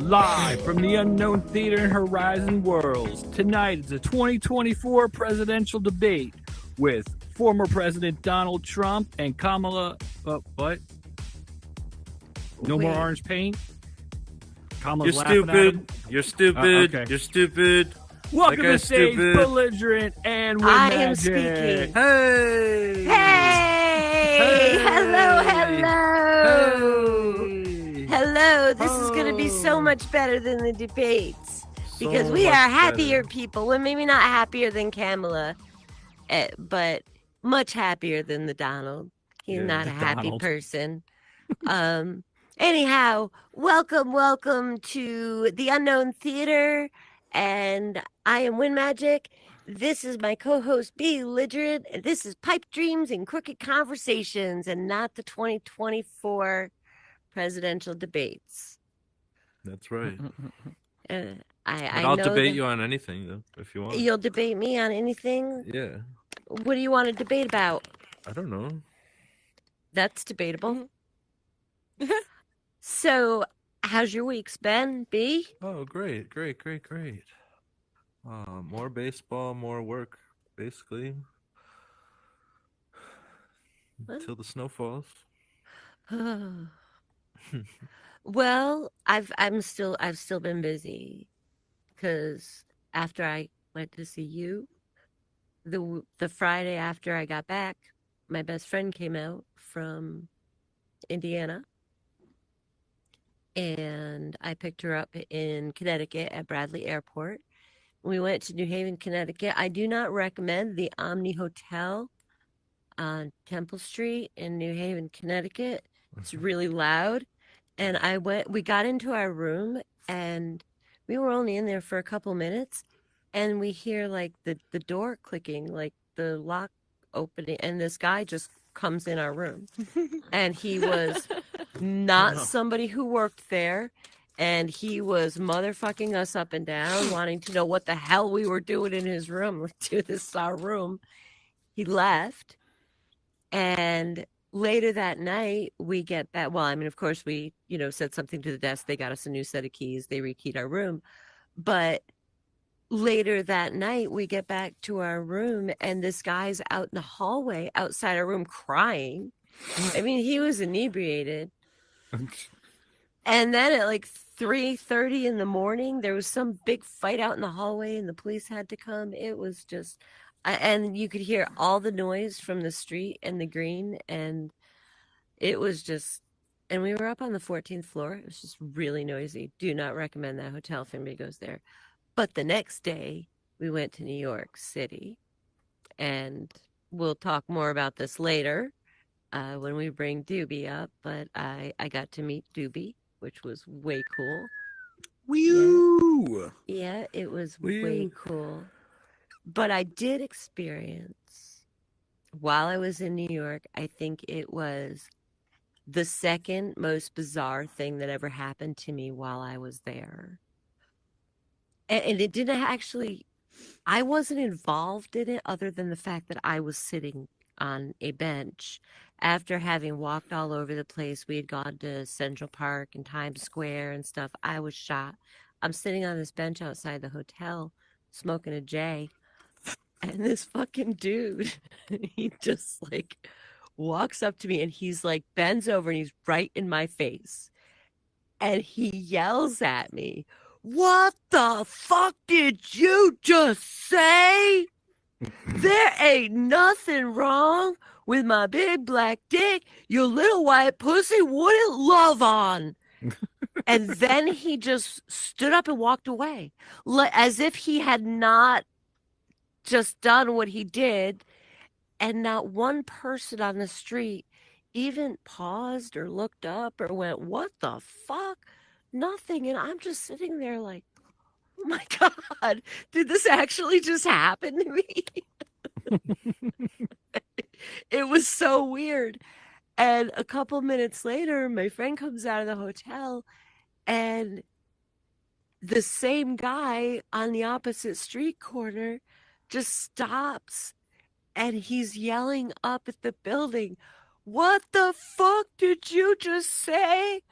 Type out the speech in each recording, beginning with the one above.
Live from the Unknown Theater in Horizon Worlds, tonight is the 2024 presidential debate with former President Donald Trump and Kamala. What? No more orange paint? Kamala's You're laughing stupid. You're stupid. Okay. You're stupid. Welcome That to guy's stage, stupid. Belligerent and I am Windmajik. speaking. Hey! Hey! Hello, hello! Hey! Hello, this is going to be so much better than the debates. Because So we much are happier better. people. Well, maybe not happier than Kamala, but much happier than the Donald. He's Yeah, not a the happy Donald. person. Anyhow, welcome to the Unknown Theater, and I am Windmajik. This is my co-host B-ligerent, and this is Pipe Dreams and Crooked Conversations, and not the 2024 presidential debates. That's right. I I'll know debate that you on anything, though, if you want. you'll debate me on anything. Yeah. What do you want to debate about? I don't know. That's debatable. So, how's your week's been, B? Oh, great. More baseball, more work, basically. What? Until the snow falls. Well, I've still been busy because after I went to see you, the Friday after I got back, my best friend came out from Indiana, and I picked her up in Connecticut at Bradley Airport. We went to New Haven, Connecticut. I do not recommend the Omni Hotel on Temple Street in New Haven, Connecticut. It's really loud. And we got into our room, and we were only in there for a couple minutes, and we hear like the door clicking, like the lock opening, and this guy just comes in our room. And he was not somebody who worked there, and he was motherfucking us up and down, wanting to know what the hell we were doing in his room. Like, dude, this is our room. He left, and later that night, we get back. Well, I mean, of course, we, said something to the desk. They got us a new set of keys. They rekeyed our room. But later that night, we get back to our room, and this guy's out in the hallway outside our room crying. I mean, he was inebriated. And then at like 3:30 in the morning, there was some big fight out in the hallway, and the police had to come. It was just... And you could hear all the noise from the street and the green, and it was just, and we were up on the 14th floor. It was just really noisy. Do not recommend that hotel if anybody goes there. But the next day, we went to New York City, and we'll talk more about this later when we bring Doobie up, but I got to meet Doobie, which was way cool. Woo! Yeah, it was Woo. way cool. But I did experience, while I was in New York, I think it was the second most bizarre thing that ever happened to me while I was there. And it didn't actually, I wasn't involved in it other than the fact that I was sitting on a bench after having walked all over the place. We had gone to Central Park and Times Square and stuff. I was shot. I'm sitting on this bench outside the hotel smoking a J. And this fucking dude, he just like walks up to me, and he's like bends over, and he's right in my face. And he yells at me, "What the fuck did you just say? There ain't nothing wrong with my big black dick your little white pussy wouldn't love on." And then he just stood up and walked away, as if he had not just done what he did, and not one person on the street even paused or looked up or went, "What the fuck?" Nothing. And I'm just sitting there like, oh my God, did this actually just happen to me? It was so weird. And a couple minutes later, my friend comes out of the hotel, and the same guy on the opposite street corner just stops, and he's yelling up at the building, "What the fuck did you just say?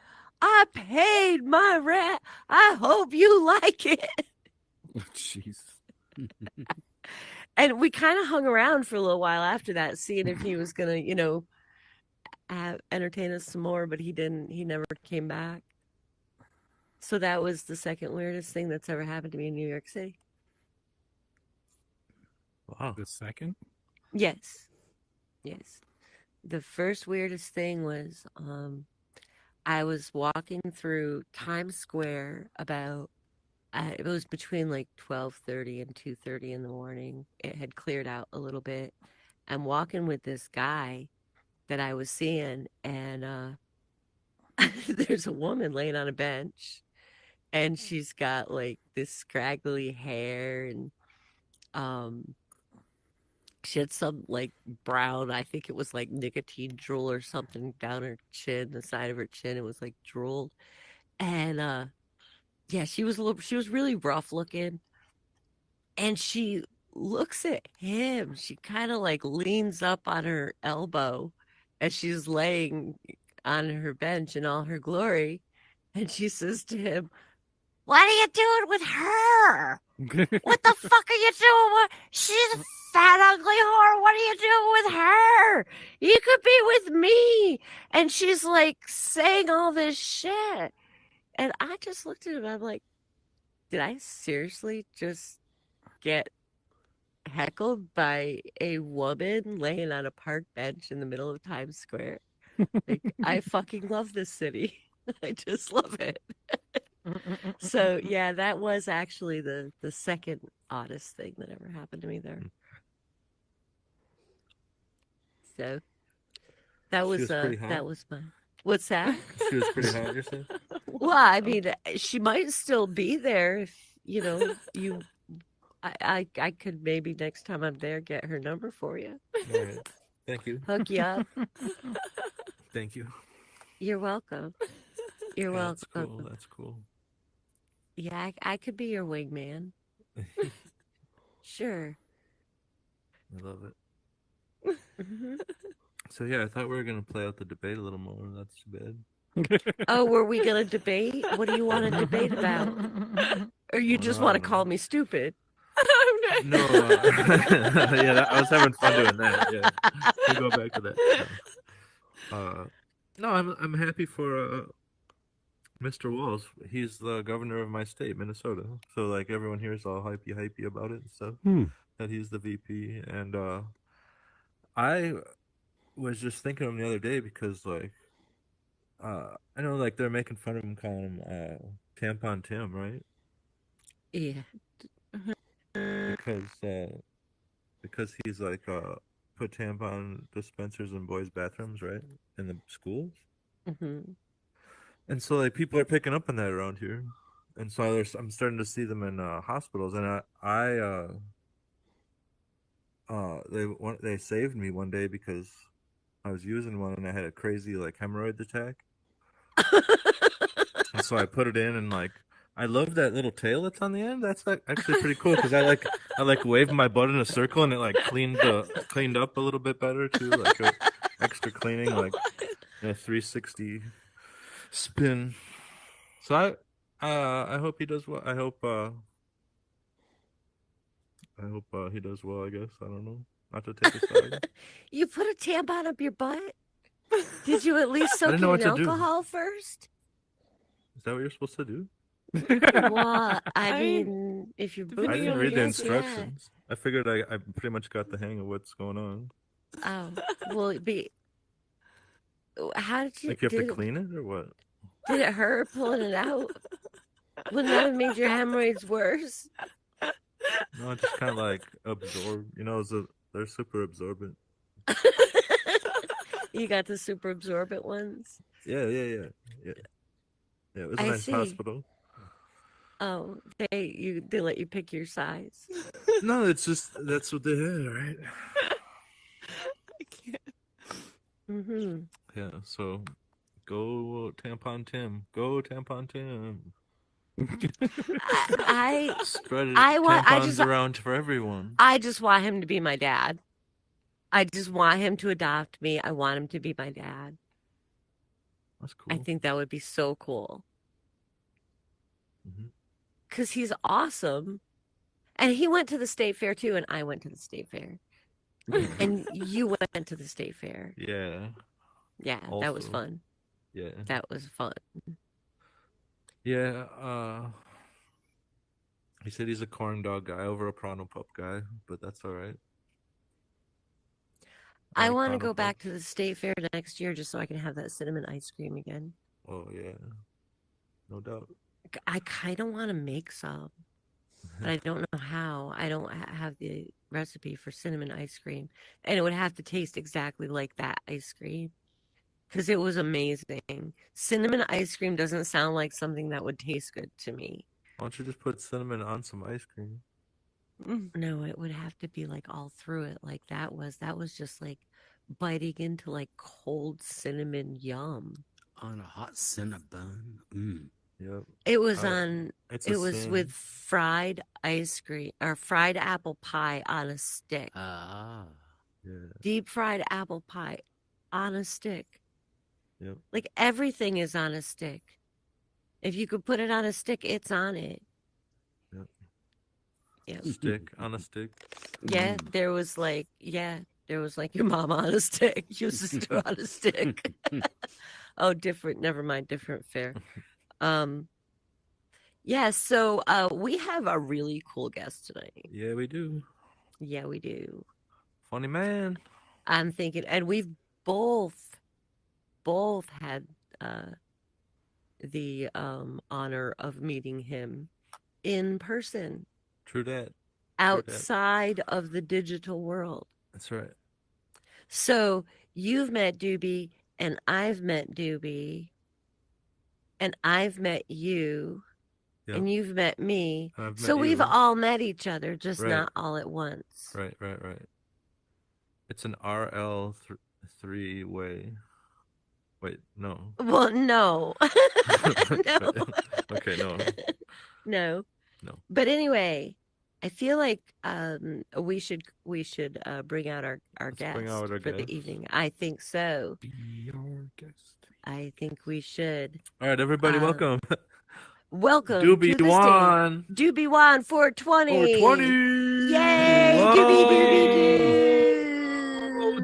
I paid my rent. I hope you like it. Jeez. And we kind of hung around for a little while after that, seeing if he was gonna, entertain us some more, but he didn't. He never came back. So that was the second weirdest thing that's ever happened to me in New York City. Wow. The second? Yes. Yes. The first weirdest thing was I was walking through Times Square about it was between like 12:30 and 2:30 in the morning. It had cleared out a little bit. I'm walking with this guy that I was seeing, and there's a woman laying on a bench, and she's got like this scraggly hair, and um she had some like brown, I think it was like nicotine drool or something down her chin, the side of her chin. It was like drooled. And yeah, she was really rough looking. And she looks at him. She kind of like leans up on her elbow as she's laying on her bench in all her glory. And she says to him, "What are you doing with her? What the fuck are you doing with? She's a fat, ugly whore. What are you doing with her? You could be with me." And she's like saying all this shit. And I just looked at him. I'm like, did I seriously just get heckled by a woman laying on a park bench in the middle of Times Square? Like, I fucking love this city. I just love it. So yeah, that was actually the second oddest thing that ever happened to me there. So that She was was pretty hot? that was my what's that? She was pretty hot, you said? Well, I mean, she might still be there if you. I could maybe next time I'm there get her number for you. All right. Thank you. Hook you up. Thank you. You're welcome. You're Yeah, welcome. that's cool. That's cool. Yeah, I could be your wingman. Sure. I love it. Mhm. So yeah, I thought we were gonna play out the debate a little more. That's too bad. Oh, were we gonna debate? What do you want to debate about? Or you just want to call me stupid? No, yeah, I was having fun doing that. Yeah, we'll go back to that. No, I'm happy for Mr. Walls. He's the governor of my state, Minnesota. So like everyone here is all hypey about it and stuff. That he's the VP, and I was just thinking of him the other day because like I know like they're making fun of him, calling him Tampon Tim, right? Yeah. Because he's like put tampon dispensers in boys' bathrooms, right, in the schools. Mm-hmm. And so like people are picking up on that around here, and so I'm starting to see them in hospitals, and they saved me one day because I was using one and I had a crazy like hemorrhoid attack. And so I put it in, and like I love that little tail that's on the end. That's like actually pretty cool because I like waved my butt in a circle and it like cleaned up a little bit better too, like extra cleaning, like a 360 spin. So I hope he does well. I hope he does well. I guess I don't know. Not to take a side. You put a tampon up your butt? Did you at least soak didn't it know in what to do. alcohol first? Is that what you're supposed to do? Well, I mean, if you're I booting didn't it, read the yeah. instructions. I figured I pretty much got the hang of what's going on. Oh, well, how did you? Like you have to clean it or what? Did it hurt pulling it out? Wouldn't that have made your hemorrhoids worse? No, it just kind of like absorb. You know, they're super absorbent. You got the super absorbent ones? Yeah. It was a I nice see. hospital. Oh, they let you pick your size. No, it's just that's what they had, right? I can't. Mm-hmm. Yeah. So, go Tampon Tim. Go Tampon Tim. I Spread I tampons around for everyone. I just want him to be my dad. I just want him to adopt me. I want him to be my dad. That's cool. I think that would be so cool. Mhm. Because he's awesome. And he went to the state fair too, and I went to the state fair. And you went to the state fair. Yeah. Yeah, that was Also. fun. Yeah. That was fun. Yeah. He said he's a corn dog guy over a Prano Pup guy, but that's all right. I like want to Prano go back Pups. to the state fair next year just so I can have that cinnamon ice cream again. Oh yeah, no doubt. I kind of want to make some, but I don't know how. I don't have the recipe for cinnamon ice cream, and it would have to taste exactly like that ice cream because it was amazing. Cinnamon ice cream doesn't sound like something that would taste good to me. Why don't you just put cinnamon on some ice cream? No, it would have to be like all through it, like that was just like biting into like cold cinnamon yum. On a hot cinnamon. Yep. It was It's it was with fried ice cream or fried apple pie on a stick. Ah. Yeah. Deep fried apple pie on a stick. Yep. Like everything is on a stick. If you could put it on a stick, it's on it. Yep. Yep. Stick on a stick. Yeah, there was like your mama on a stick, your sister on a stick. Oh, different. Never mind. Different fare. Yeah. So, we have a really cool guest tonight. Yeah, we do. Yeah, we do. Funny man. I'm thinking, and we've both had the honor of meeting him in person True that. outside of the digital world. That's right. So you've met Doobie, and I've met Doobie, and I've met you, Yep. and you've met me. I've So met we've you. all met each other, just Right. not all at once. Right. It's an RL three-way. Wait, no. Well, no. No. Okay, no. No. No. But anyway, I feel like we should bring out our Let's guest bring out our for the guest. evening. I think so. Be our guest. I think we should. All right, everybody, welcome. Welcome to the stage. DoobieWan. DoobieWan420. 420. Yay! Whoa. Doobie.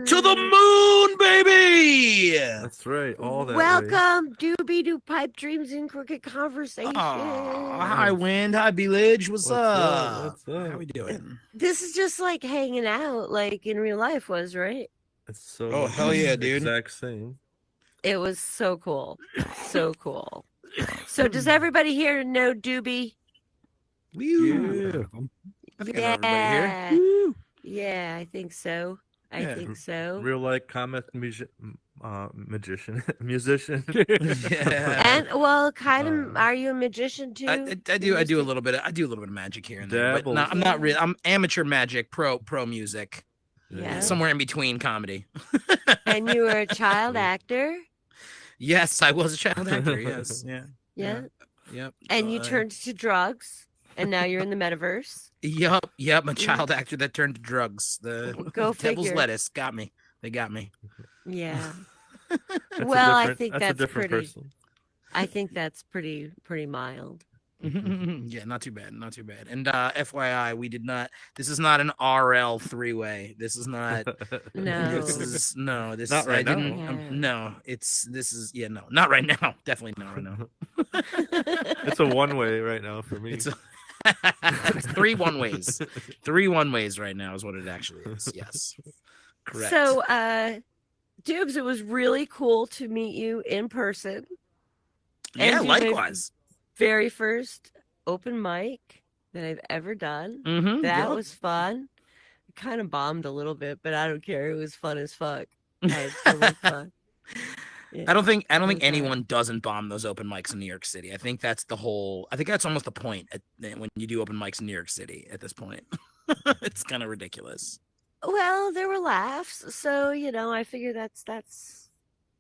To the moon, baby. That's right, all that way. Welcome, Doobie, to Pipe Dreams and Crooked Conversation. Hi, Wind. Hi, B-Lig. What's up? What's up? How we doing? This is just like hanging out, like in real life was, right? It's so Oh, hell yeah, dude. Exact same. It was so cool. So cool. So does everybody here know Doobie? Yeah. I think I know everybody here. Yeah, I think so. I think so. Real like comic magician, musician. Yeah. And well, kind of. Are you a magician too? I do a little bit. I do a little bit of magic here and there, but Dabbles. no, I'm not really. I'm amateur magic, pro music, Yeah. somewhere in between comedy. And you were a child actor. Yes, I was a child actor. Yes, yeah, Yeah. yep. And you turned to drugs, and now you're in the metaverse. Yep. I'm a child actor that turned to drugs. The Go devil's figure. lettuce got me. They got me. Yeah. That's Well, I a think that's a that's different pretty. person. I think that's pretty mild. Yeah, not too bad. And FYI, we did not. This is not an RL three-way. This is not. No. This Not right I didn't. now. No, this is no, not right now. Definitely not right now. It's a one-way right now for me. It's it's 3 one-ways. 3 one-ways right now is what it actually is. Yes, correct. So, Dubes, it was really cool to meet you in person. yeah, and you made- likewise. Very first open mic that I've ever done. Mm-hmm. That was fun. I kind of bombed a little bit, but I don't care. It was fun as fuck. I had so much fun. Yeah. I don't think Okay. anyone doesn't bomb those open mics in New York City. I think that's almost the point when you do open mics in New York City at this point. It's kind of ridiculous. Well, there were laughs, so I figure that's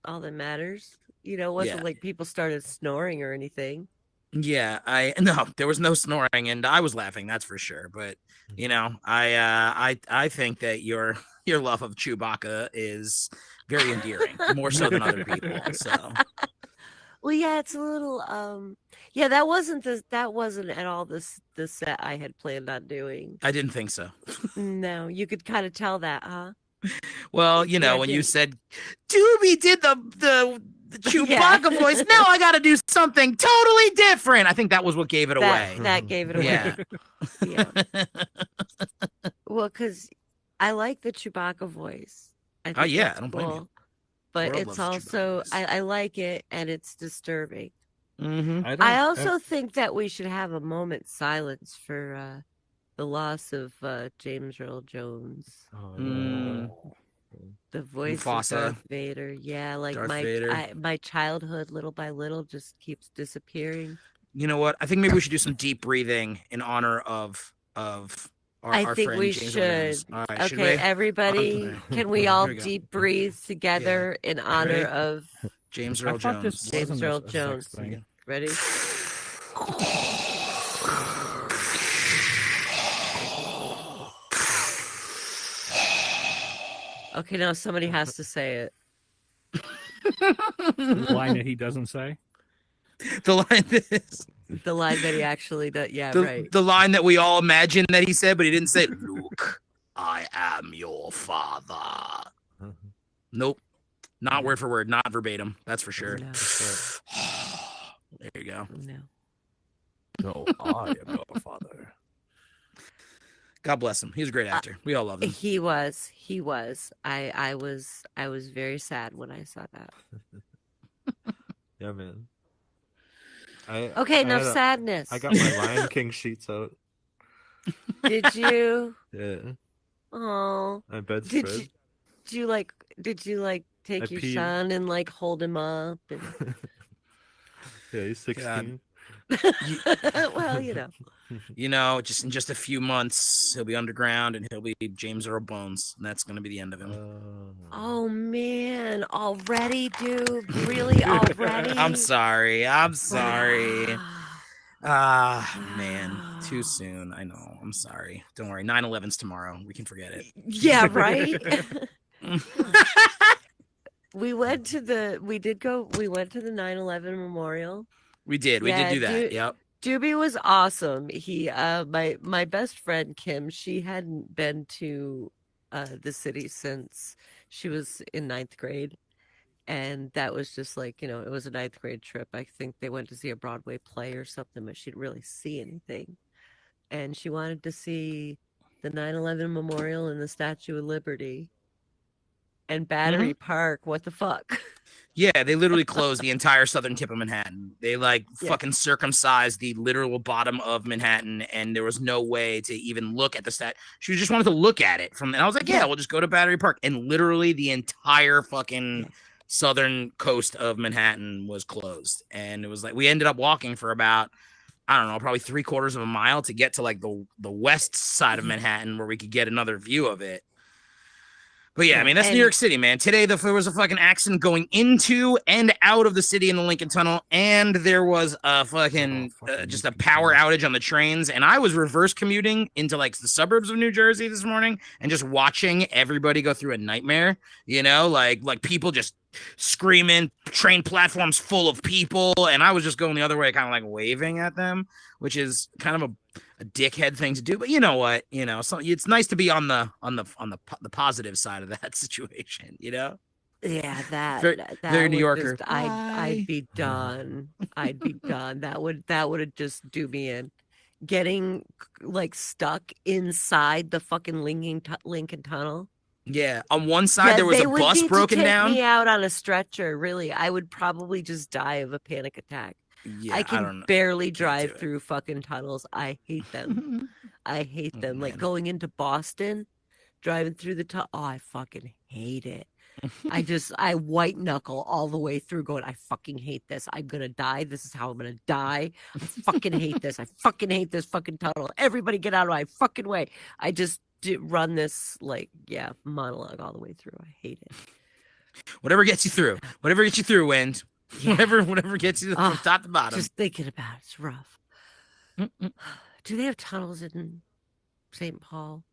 all that matters. It wasn't Yeah. like people started snoring or anything. Yeah, no, there was no snoring, and I was laughing, that's for sure. But I think that your love of Chewbacca is very endearing, more so than other people. So Well, yeah, it's a little yeah, that wasn't at all the set I had planned on doing. I didn't think so. No, you could kind of tell that, huh? Well, you know, Yeah, when you didn't- said Doobie did the Chewbacca Yeah. voice, now I got to do something totally different. I think that was what gave it away. That gave it away. Yeah. Yeah. Well, because I like the Chewbacca voice. I think yeah, that's I don't blame you. cool. But World it's loves Chewbacca also voice. I like it and it's disturbing. Mm-hmm. I also think that we should have a moment's silence for the loss of James Earl Jones, Oh, Mm. the voice Mufasa. of Darth Vader. Yeah, like Darth Vader. my childhood, little by little, just keeps disappearing. You know what? I think maybe we should do some deep breathing in honor of I our think friend we James Earl Jones. should. All right, should Okay, we? everybody, Okay. can we all Here we go. deep breathe together in honor Ready? of James I Earl thought this Jones. James wasn't Earl a sex Jones. thing. Ready? Okay, now somebody has to say it. The line that he doesn't say. The line is The line that he actually does. Yeah, the, right. the line that we all imagine that he said, but he didn't say, Luke, I am your father. Nope. Not word for word, not verbatim. That's for sure. No, There you go. no. No, I am your father. God bless him. He's a great actor. We all love him. He was. I was very sad when I saw that. Yeah, man. Okay, I enough had a- sadness. I got my Lion King sheets out. Did you? Yeah, Oh, my bedspread. did you like take I your peed. son and like hold him up? And... Yeah, he's 16. Well, you know. You know, just in just a few months, he'll be underground and he'll be James Earl Bones, and that's going to be the end of him. Oh man, already, dude? Really, already? I'm sorry. Man, too soon. I know. I'm sorry. Don't worry. 9/11's tomorrow. We can forget it. Yeah, right. We went to the 9/11 memorial. We did Yeah, do that. dude. Yep. Doobie was awesome. He my best friend Kim, she hadn't been to the city since she was in 9th grade. And that was just like, it was a 9th grade trip. I think they went to see a Broadway play or something, but she didn't really see anything. And she wanted to see the 9/11 memorial and the Statue of Liberty and Battery Park. What the fuck? Yeah, they literally closed the entire southern tip of Manhattan. They Yeah. fucking circumcised the literal bottom of Manhattan, and there was no way to even look at the stat. She just wanted to look at it and I was like, yeah, we'll just go to Battery Park. And literally the entire fucking southern coast of Manhattan was closed. And it was like we ended up walking for about, I don't know, probably 3/4 of a mile to get to like the west side of Manhattan where we could get another view of it. But yeah, I mean, that's New York City, man. Today, there was a fucking accident going into and out of the city in the Lincoln Tunnel, and there was a fucking just a power outage on the trains. And I was reverse commuting into like the suburbs of New Jersey this morning and just watching everybody go through a nightmare, like people just screaming, train platforms full of people. And I was just going the other way, kind of like waving at them, which is kind of a dickhead thing to do, but you know what? So it's nice to be on the positive side of that situation. Yeah, that very New would Yorker. just- I'd be done. I'd be done. That would have just do me in. Getting like stuck inside the fucking Lincoln Tunnel. Yeah, on one side there was they a would bus need broken to take down. me out on a stretcher. Really, I would probably just die of a panic attack. Yeah, I don't can know. barely do drive it. through fucking tunnels. I hate them. I hate them. Like man. going into Boston, driving through the tunnel. Oh, I fucking hate it. I white knuckle all the way through going, I fucking hate this. I'm going to die. This is how I'm going to die. I fucking hate this. I fucking hate this fucking tunnel. Everybody get out of my fucking way. I just run this monologue all the way through. I hate it. Whatever gets you through. Whatever gets you through, Wind. Yeah. Whatever gets you from top to bottom. Just thinking about it's rough. Do they have tunnels in St. Paul?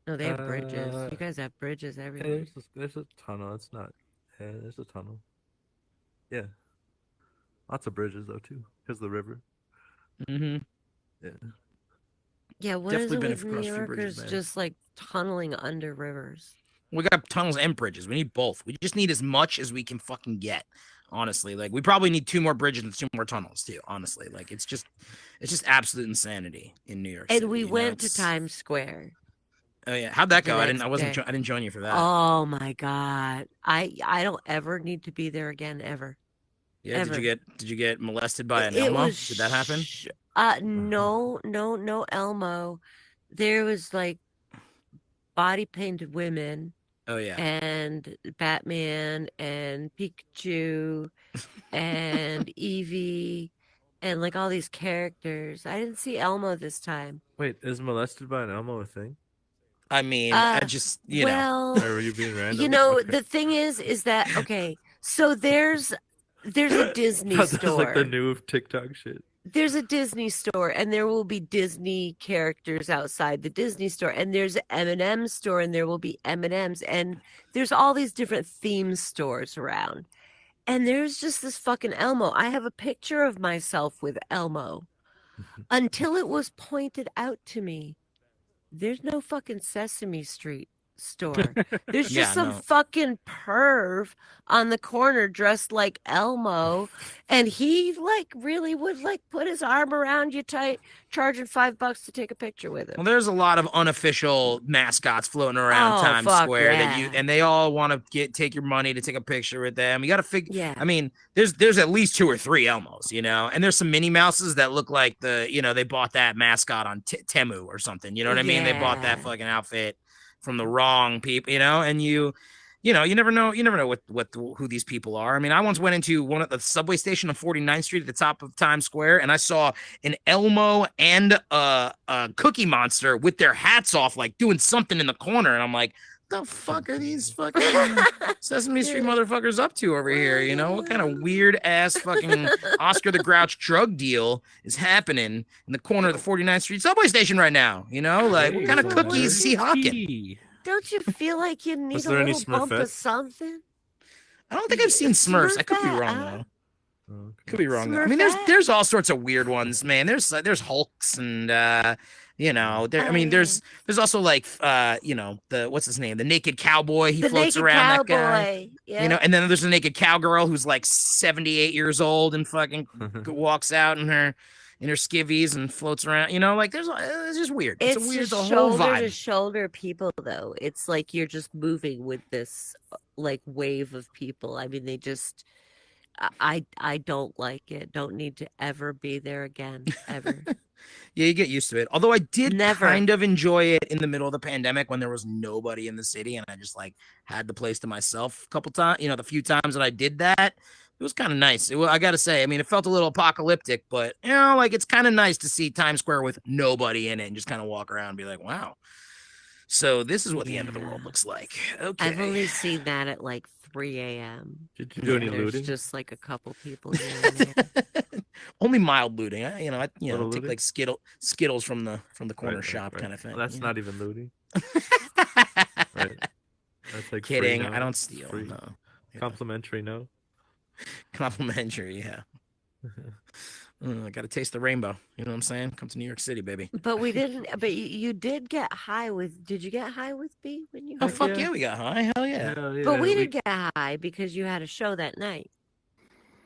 No, they have bridges. You guys have bridges everywhere. There's a tunnel. It's not. Yeah, there's a tunnel. Yeah. Lots of bridges though too, because of the river. Mm-hmm. Yeah. Yeah, what Definitely is been it with across New a few bridges, Yorkers man. just like tunneling under rivers? We got tunnels and bridges. We need both. We just need as much as we can fucking get. Honestly, like we probably need 2 more bridges and 2 more tunnels too. Honestly, like it's just absolute insanity in New York City. And we you know, went to it's- Times Square Oh yeah, how'd that the go? I next didn't day. I didn't join you for that. Oh my God. I don't ever need to be there again, ever. Yeah, ever. did you get molested by an It Elmo? was Did that happen? no Elmo. There was like body painted women Oh yeah. and Batman and Pikachu and Eevee and like all these characters. I didn't see Elmo this time. Wait, is molested by an Elmo a thing? I mean, I just know. Well, Or were you being random? you know, Okay. the thing is that okay, so there's a Disney That's store. like the new TikTok shit. There's a Disney store and there will be Disney characters outside the Disney store, and there's an M&M store and there will be M&Ms, and there's all these different theme stores around. And there's just this fucking Elmo. I have a picture of myself with Elmo until it was pointed out to me. There's no fucking Sesame Street store. There's just some fucking perv on the corner dressed like Elmo, and he like really would like put his arm around you tight, charging $5 to take a picture with him. Well, there's a lot of unofficial mascots floating around Times Square that and they all want to take your money to take a picture with them. You got to figure. Yeah. I mean, there's at least 2 or 3 Elmos, you know, and there's some Minnie Mouses that look like they bought that mascot on Temu or something. You know what I mean? They bought that fucking outfit from the wrong people, you know, and you never know who these people are. I mean, I once went into one at the subway station on 49th Street at the top of Times Square, and I saw an Elmo and a Cookie Monster with their hats off, like doing something in the corner, and I'm like, the fuck are these fucking Sesame Street motherfuckers up to over here? You know, what kind of weird ass fucking Oscar the Grouch drug deal is happening in the corner of the 49th Street subway station right now? You know, like what kind of cookies is he hawking? Don't you feel like you need a there any little bump of Smurfettes? something? I don't think I've seen Smurfs. I could be wrong though. Could be wrong though. I mean, there's all sorts of weird ones, man. There's Hulks and I mean, there's also like the what's his name, the naked cowboy. He floats around that guy. Yeah. You know, and then there's a naked cowgirl who's like 78 years old and fucking walks out in her skivvies and floats around. You know, like it's just weird. It's a weird, the whole shoulder vibe. to shoulder people though. It's like you're just moving with this like wave of people. I mean, they just. I don't like it. Don't need to ever be there again, ever. Yeah, you get used to it. Although I did Never. kind of enjoy it in the middle of the pandemic when there was nobody in the city and I just like had the place to myself a couple times. You know, the few times that I did that, it was kind of nice. I got to say, I mean, it felt a little apocalyptic, but you know, like it's kind of nice to see Times Square with nobody in it and just kind of walk around and be like, wow. So this is what the end of the world looks like. Okay. I've only seen that at like 3 a.m. Did you do any There's looting? just like a couple people here and there. Only mild looting. I take looting? like Skittles from the corner shop kind of thing. Well, that's not even looting. Right. That's like Kidding. free now. I don't steal. Free. No. Yeah. Complimentary, no. Complimentary, yeah. I got to taste the rainbow. You know what I'm saying? Come to New York City, baby. But we didn't. But you did get high with. Did you get high with B when you? Oh, were fuck there? yeah, we got high. Hell yeah. Hell yeah, But we didn't get high because you had a show that night.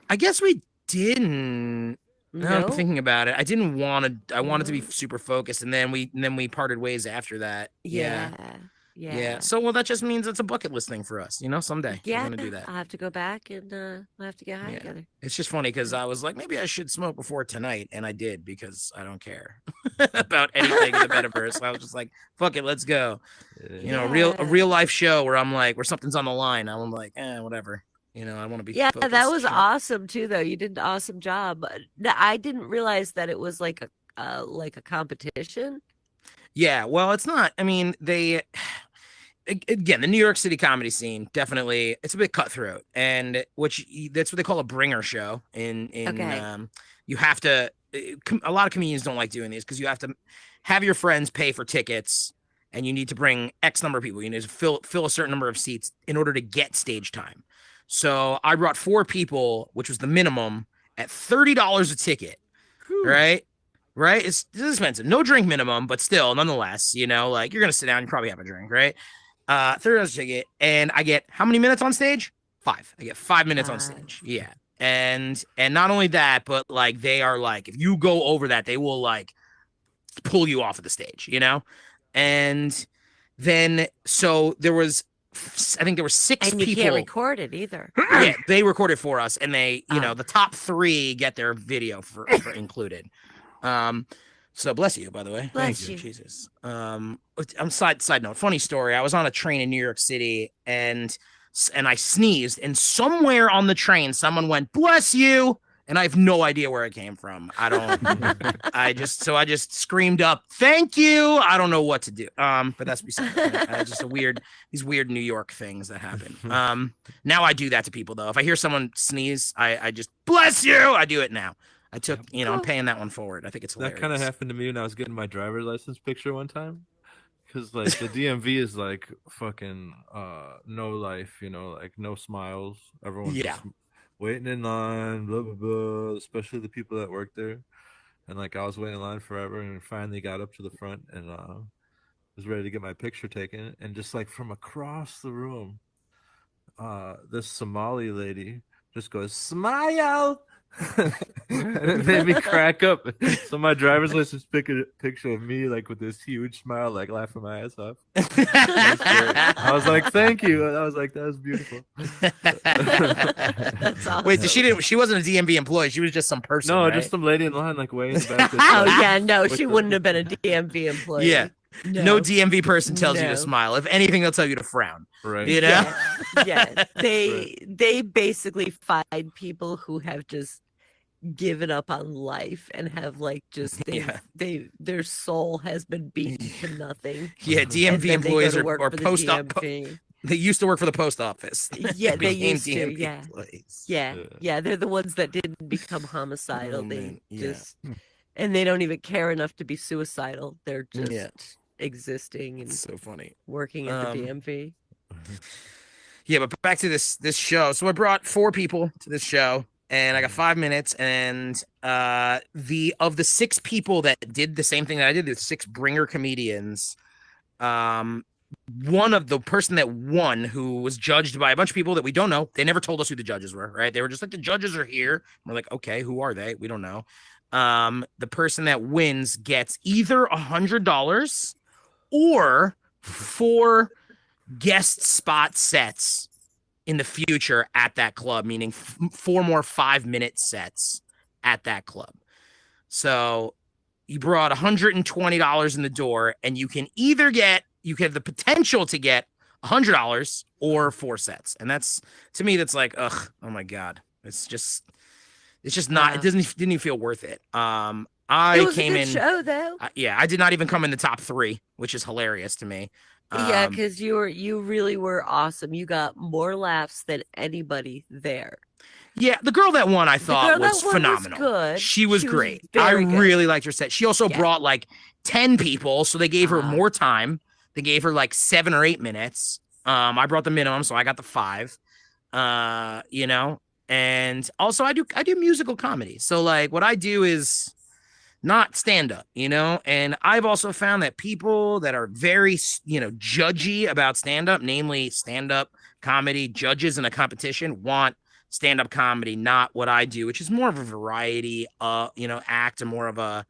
I guess we didn't. Now No. I'm thinking about it. I didn't want to. I wanted to be super focused, and then we parted ways after that. Yeah. So well, that just means it's a bucket list thing for us. You know, someday Yeah. we're gonna do that. I'll have to go back and we'll have to get high Yeah. together. It's just funny because I was like, maybe I should smoke before tonight, and I did because I don't care about anything in the metaverse. So I was just like, fuck it, let's go. You know, a real life show where I'm like, where something's on the line. I'm like, whatever. You know, I want to be. Yeah, that focused. was Sure. awesome too, though. You did an awesome job. I didn't realize that it was like a competition. Yeah, well, it's not. I mean, again, the New York City comedy scene definitely it's a bit cutthroat, and that's what they call a bringer show. Okay. You have to. A lot of comedians don't like doing these because you have to have your friends pay for tickets, and you need to bring X number of people. You need to fill a certain number of seats in order to get stage time. So I brought 4 people, which was the minimum, at $30 a ticket. Right? Right? It's expensive. No drink minimum, but still, nonetheless, you know, like you're gonna sit down, you probably have a drink, right? $30 a ticket, and I get how many minutes on stage? 5. I get 5 minutes on stage. Yeah. And not only that, but like they are like, if you go over that, they will like pull you off of the stage, you know? And then so there was, I think there were 6 And you people. can't record it either. Yeah, they recorded for us, and they, you know, the top 3 get their video for included. So bless you, by the way. Bless Thank you. Jesus. Side note, funny story. I was on a train in New York City, and I sneezed, and somewhere on the train, someone went, "Bless you," and I have no idea where it came from. I don't. I just screamed up, "Thank you." I don't know what to do. But that's beside the point. Just these weird New York things that happen. Now I do that to people though. If I hear someone sneeze, I just bless you. I do it now. I took, you know, I'm paying that one forward. I think it's hilarious. That kind of happened to me when I was getting my driver's license picture one time. Because, like, the DMV is, like, fucking no life, you know, like, no smiles. Everyone's just waiting in line, blah, blah, blah, especially the people that work there. And, like, I was waiting in line forever and finally got up to the front and was ready to get my picture taken. And just, like, from across the room, this Somali lady just goes, "Smile!" And it made me crack up. So my driver's license picture of me like with this huge smile, like laughing my ass off. I was like, "Thank you." I was like, "That was beautiful." That's awesome. Wait, she wasn't a DMV employee. She was just some person. No, right? just some lady in line, like way in the back. Oh yeah, no, she wouldn't have been a DMV employee. Yeah. No DMV person tells you to smile. If anything, they'll tell you to frown. Right. You know? Yeah. They basically find people who have just given up on life and have like just their soul has been beaten to nothing. Yeah, DMV employees or post DMV. They used to work for the post office. Yeah, they became used to. DMV Yeah. employees. Yeah, they're the ones that didn't become homicidal. Oh, man. They just and they don't even care enough to be suicidal. They're just Yeah. existing and It's so funny. working at the DMV. Yeah, but back to this show. So I brought 4 people to this show, and I got 5 minutes. And of the 6 people that did the same thing that I did, the 6 bringer comedians. One of the person that won, who was judged by a bunch of people that we don't know. They never told us who the judges were. Right? They were just like, the judges are here. We're like, okay, who are they? We don't know. The person that wins gets either $100 or 4 guest spot sets in the future at that club, meaning 4 more 5-minute sets at that club. So you brought $120 in the door, and you can either you have the potential to get $100 or 4 sets. And that's, to me, that's like, ugh, oh my God. It's just not, it didn't even feel worth it. It was came a good in show though. I did not even come in the top 3, which is hilarious to me. Yeah, because you really were awesome. You got more laughs than anybody there. Yeah, the girl that won, I thought was phenomenal. Good. She was great. I very good. really liked her set. She also brought like 10 people, so they gave her more time. They gave her like 7 or 8 minutes. I brought the minimum, so I got the 5. You know, and also I do musical comedy. So like what I do is not stand up, you know, and I've also found that people that are very, you know, judgy about stand up, namely stand up comedy judges in a competition, want stand up comedy, not what I do, which is more of a variety, you know, act and more of a,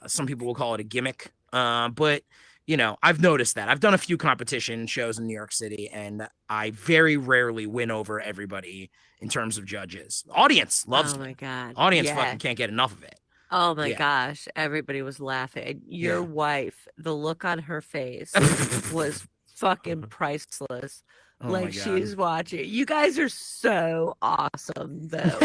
some people will call it a gimmick. But, you know, I've noticed that I've done a few competition shows in New York City, and I very rarely win over everybody in terms of judges. Audience loves me. Oh my God. Audience fucking can't get enough of it. Oh my gosh, everybody was laughing. Your wife, the look on her face was fucking priceless. Oh like she's watching. You guys are so awesome though.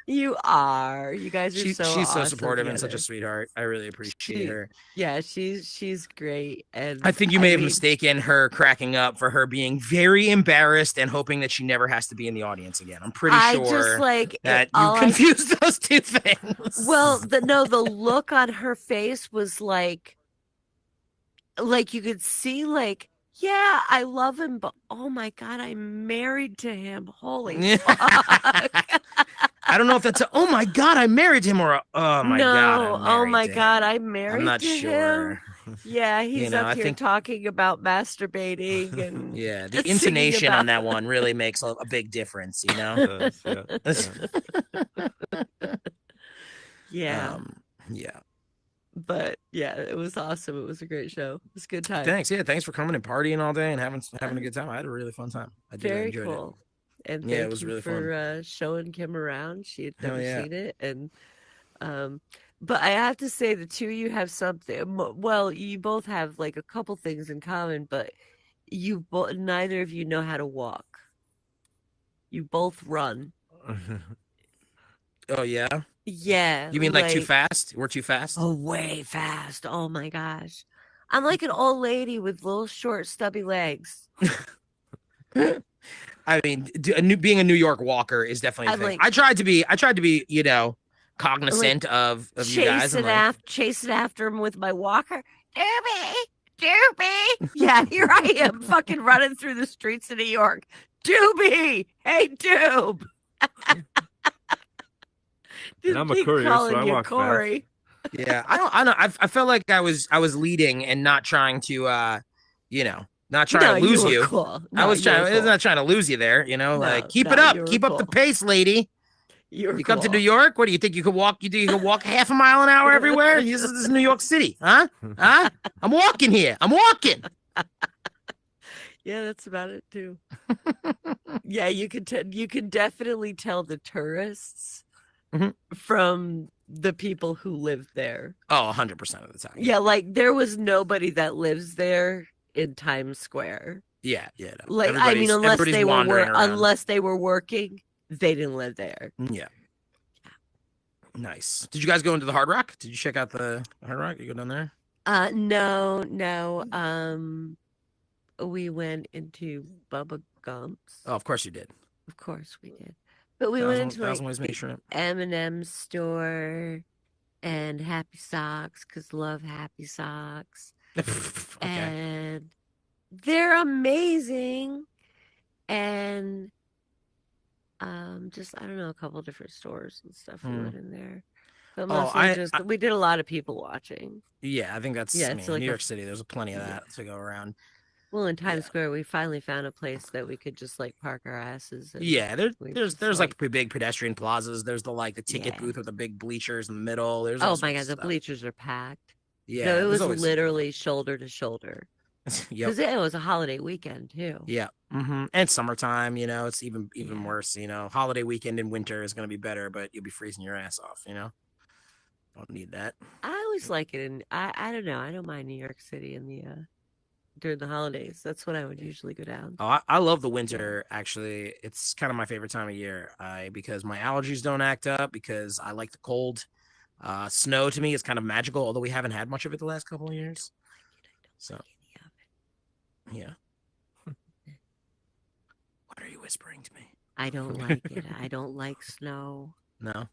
You are. You guys are she's awesome so supportive together. and such a sweetheart. I really appreciate her. Yeah, she's great. And I think you may have mistaken her cracking up for her being very embarrassed and hoping that she never has to be in the audience again. I'm pretty sure that you confused those two things. Well, the look on her face was like you could see like, yeah, I love him, but oh my God, I'm married to him. Holy fuck. I don't know if that's oh my god, I married him or oh my god, I No, married oh my him. God, I married I'm not to sure. him. Yeah, he's know, up I here think talking about masturbating and yeah, the singing intonation on about that one really makes a big difference, you know? It does, yeah. Yeah. But yeah, it was awesome. It was a great show. It was a good time. Thanks. Yeah, thanks for coming and partying all day and having a good time. I had a really fun time. I Very enjoyed cool. And Yeah, it thank was you really for showing Kim around. She had Hell never yeah. seen it. And but I have to say the two of you have something. Well, you both have like a couple things in common, but neither of you know how to walk. You both run. Oh yeah. Yeah. You mean like too fast? We're too fast? Oh, way fast. Oh my gosh. I'm like an old lady with little short stubby legs. I mean, being a New York walker is definitely a I'm thing. like- I tried to be, you know, cognizant of you guys. Chasing after him with my walker. Doobie. Yeah, here I am fucking running through the streets of New York. Doobie. Hey, Doob. And I'm a Keep courier, so calling I you walk Corey. Yeah, I don't. I felt like I was leading and not trying to, you know, not trying to lose you. you. Were cool. I was you were cool. not trying to lose you there. You know, No, like keep no, it up, you were keep up the cool. pace, lady. You come to New York. What do you think? You could walk? You think you could walk half a mile an hour everywhere? This is New York City, huh? Huh? I'm walking here. I'm walking. Yeah, that's about it too. Yeah, you can definitely tell the tourists Mhm. from the people who live there. Oh, 100% of the time. Yeah, like there was nobody that lives there in Times Square. Yeah. No. Like I mean, unless everybody's they were working, they didn't live there. Yeah. Nice. Did you guys go into the Hard Rock? Did you check out the Hard Rock? You go down there? No. We went into Bubba Gump's. Oh, of course you did. Of course we did. But we went into like always make sure. M&M store and Happy Socks because love Happy Socks. Okay. And they're amazing. And just I don't know, a couple different stores and stuff we went in there. But mostly we did a lot of people watching. Yeah, I think that's it's like New York City. There's plenty of that to go around. Well, in Times Square, we finally found a place that we could just like park our asses. And There's like big pedestrian plazas. There's the ticket booth with the big bleachers in the middle. There's oh my god, the bleachers are packed. Yeah, no, it was literally shoulder to shoulder. Yep. It was a holiday weekend too. Yeah, and summertime. You know, it's even worse. You know, holiday weekend in winter is going to be better, but you'll be freezing your ass off. You know, don't need that. I always like it, and I don't know. I don't mind New York City in the during the holidays. That's when I would usually go down. Oh, I love the winter. Actually, it's kind of my favorite time of year. Because my allergies don't act up. Because I like the cold. Snow to me is kind of magical, although we haven't had much of it the last couple of years. So, yeah. What are you whispering to me? I don't like it. I don't like snow. No.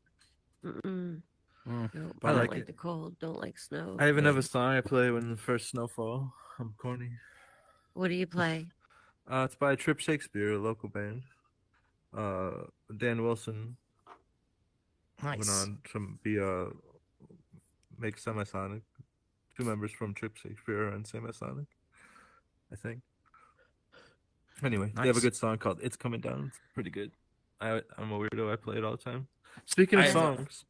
Mm-mm. Nope, I I don't like like it. the cold. Don't like snow. I even have a song I play when the first snowfall. I'm corny. What do you play? It's by Trip Shakespeare, a local band. Dan Wilson went on to make Semisonic. 2 members from Trip Shakespeare and Semisonic, I think. Anyway, they have a good song called "It's Coming Down." It's pretty good. I'm a weirdo. I play it all the time. Speaking of songs,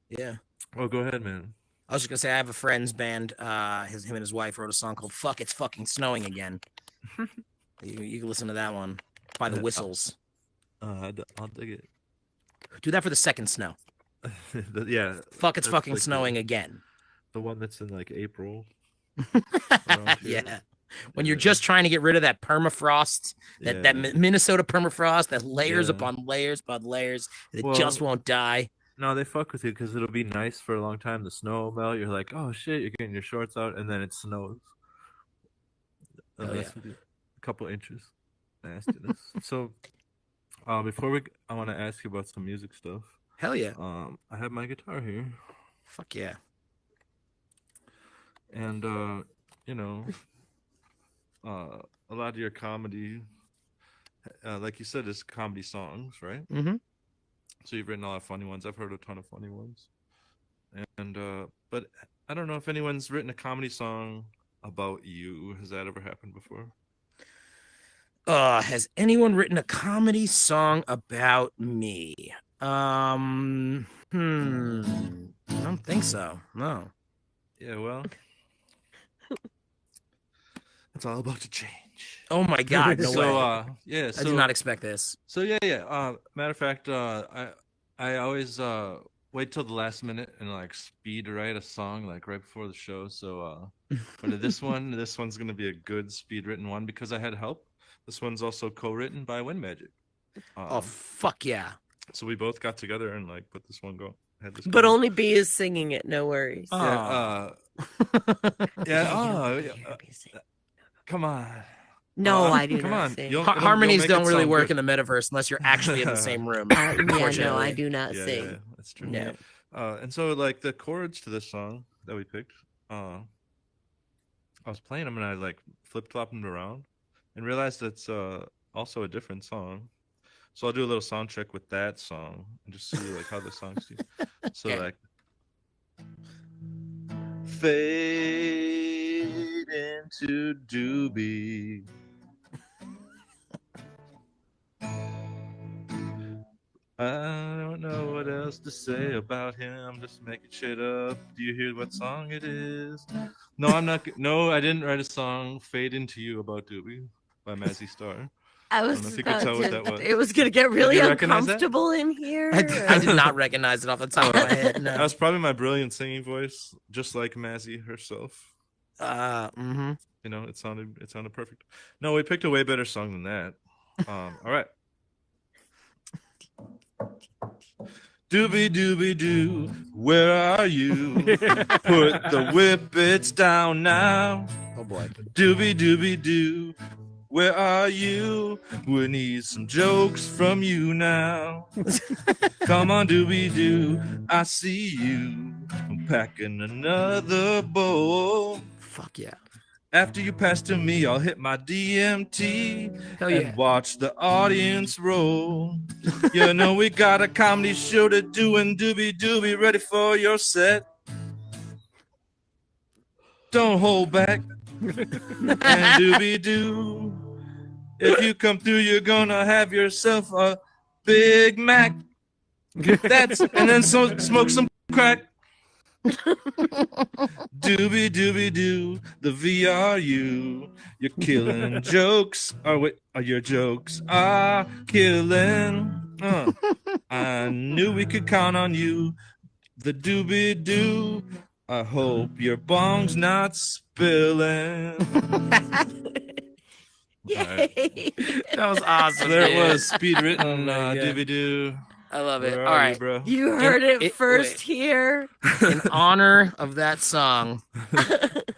yeah. Oh, go ahead, man. I was just gonna say I have a friend's band. Him and his wife wrote a song called "Fuck It's Fucking Snowing Again." you can listen to that one by the Whistles. I'll dig it. Do that for the second snow. Yeah. Fuck It's Fucking Snowing Again. The one that's in like April. Yeah. When you're just trying to get rid of that permafrost, that Minnesota permafrost, that layers upon layers upon layers, it just won't die. No, they fuck with you because it'll be nice for a long time. The snow will melt. You're like, oh shit, you're getting your shorts out, and then it snows. A couple inches. Nastiness. So, before I want to ask you about some music stuff. Hell yeah. I have my guitar here. Fuck yeah. And a lot of your comedy, like you said, is comedy songs, right? Mm-hmm. So you've written a lot of funny ones. I've heard a ton of funny ones. And but I don't know if anyone's written a comedy song about you. Has that ever happened before? Has anyone written a comedy song about me? I don't think so. No. Yeah, well, it's all about to change. Oh my God, no So way. yeah, I did not expect this. So yeah. Matter of fact, I always wait till the last minute and like speed write a song like right before the show. So but this one's gonna be a good speed written one because I had help. This one's also co-written by Windmajik. Oh fuck yeah! So we both got together and like put this one go. Had this But going. only B is singing it. No worries. Yeah. Come on. No, I do come not on. sing. You'll Harmonies make don't it really sound work good. in the metaverse unless you're actually in the same room. Yeah, no, unfortunately. I do not sing. Yeah, that's true. No. And so like the chords to this song that we picked, I was playing them and I like flip-flop them around and realized it's also a different song. So I'll do a little sound check with that song and just see like how the songs do. So Okay. like fade into Doobie. I don't know what else to say about him. Just making shit up. Do you hear what song it is? No, I'm not. No, I didn't write a song "Fade Into You" about Doobie by Mazzy Star. I don't was know if you could about tell what to- that was. It was going to get really you recognize that? uncomfortable in here. I did not recognize it off the top of my head. That No. was probably my brilliant singing voice, just like Mazzy herself. Mm-hmm. You know, it sounded perfect. No, we picked a way better song than that. All right. Doobie doobie doo, where are you? Put the whippets down now. Oh boy. Doobie doobie doo, where are you? We need some jokes from you now. Come on, doobie doo, I see you. I'm packing another bowl. Fuck yeah. After you pass to me, I'll hit my DMT Hell and yeah. watch the audience roll. You know we got a comedy show to do and doobie doobie ready for your set. Don't hold back and doobie doo. If you come through, you're gonna have yourself a Big Mac. And then smoke some crack. Doobie doobie doo, the VRU. You're killing jokes. Your jokes are killing. I knew we could count on you. The doobie doo. I hope your bong's not spilling. Yay. That was awesome. There dude. it was, speed written. Oh my God. Doobie doo. I love it. Where All are right. you, bro? You heard it it- first wait. here. In honor of that song,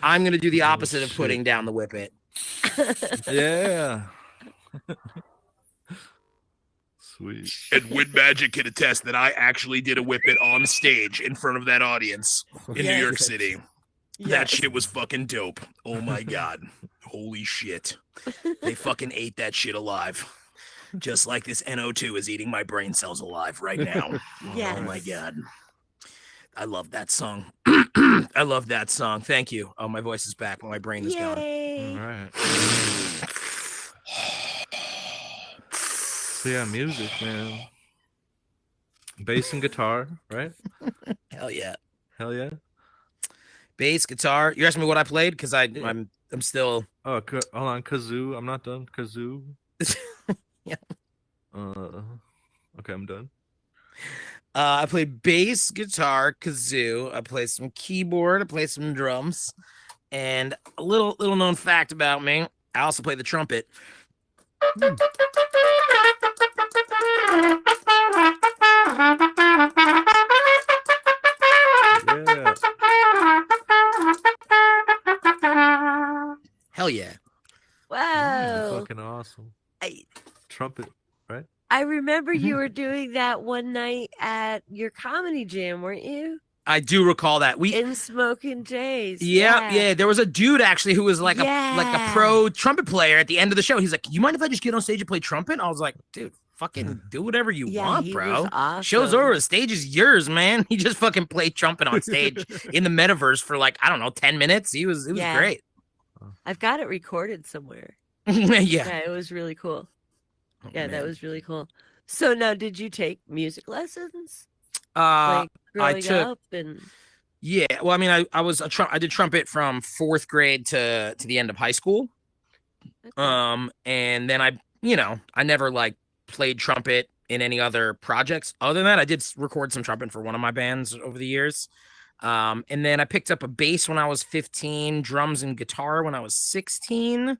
I'm going to do the opposite of shit. putting down the whippet. Yeah. Sweet. And Windmajik can attest that I actually did a whippet on stage in front of that audience in New Yes. York City. That Yes. shit was fucking dope. Oh my God. Holy shit. They fucking ate that shit alive. Just like this NO2 is eating my brain cells alive right now. Yes. Oh my God. I love that song. I love that song. Thank you. Oh, my voice is back, but my brain is gone. Yay. All right. So yeah, music, man. Bass and guitar, right? Hell yeah. Hell yeah. Bass, guitar. You asked me what I played because I'm still. Oh, hold on, kazoo. I'm not done. Kazoo. Yeah. Okay, I'm done. I played bass, guitar, kazoo. I played some keyboard. I played some drums. And a little known fact about me, I also play the trumpet. Yeah. Hell yeah. Wow. Fucking awesome. I, Trumpet, right? I remember you were doing that one night at your comedy jam, weren't you? I do recall that. In Smoking Jays. Yeah. There was a dude actually who was like a pro trumpet player at the end of the show. He's like, "You mind if I just get on stage and play trumpet?" I was like, "Dude, fucking do whatever you Yeah, want, he bro. was awesome. Show's over. The stage is yours, man. He just fucking played trumpet on stage in the metaverse for like, I don't know, 10 minutes. It was Yeah. great. I've got it recorded somewhere. Yeah. Yeah, it was really cool. Oh, Yeah, that man. was really cool. So now, did you take music lessons? I Like growing took up and yeah. Well, I mean, I did trumpet from 4th grade to the end of high school. And then I never like played trumpet in any other projects. Other than that, I did record some trumpet for one of my bands over the years. And then I picked up a bass when I was 15, drums and guitar when I was 16.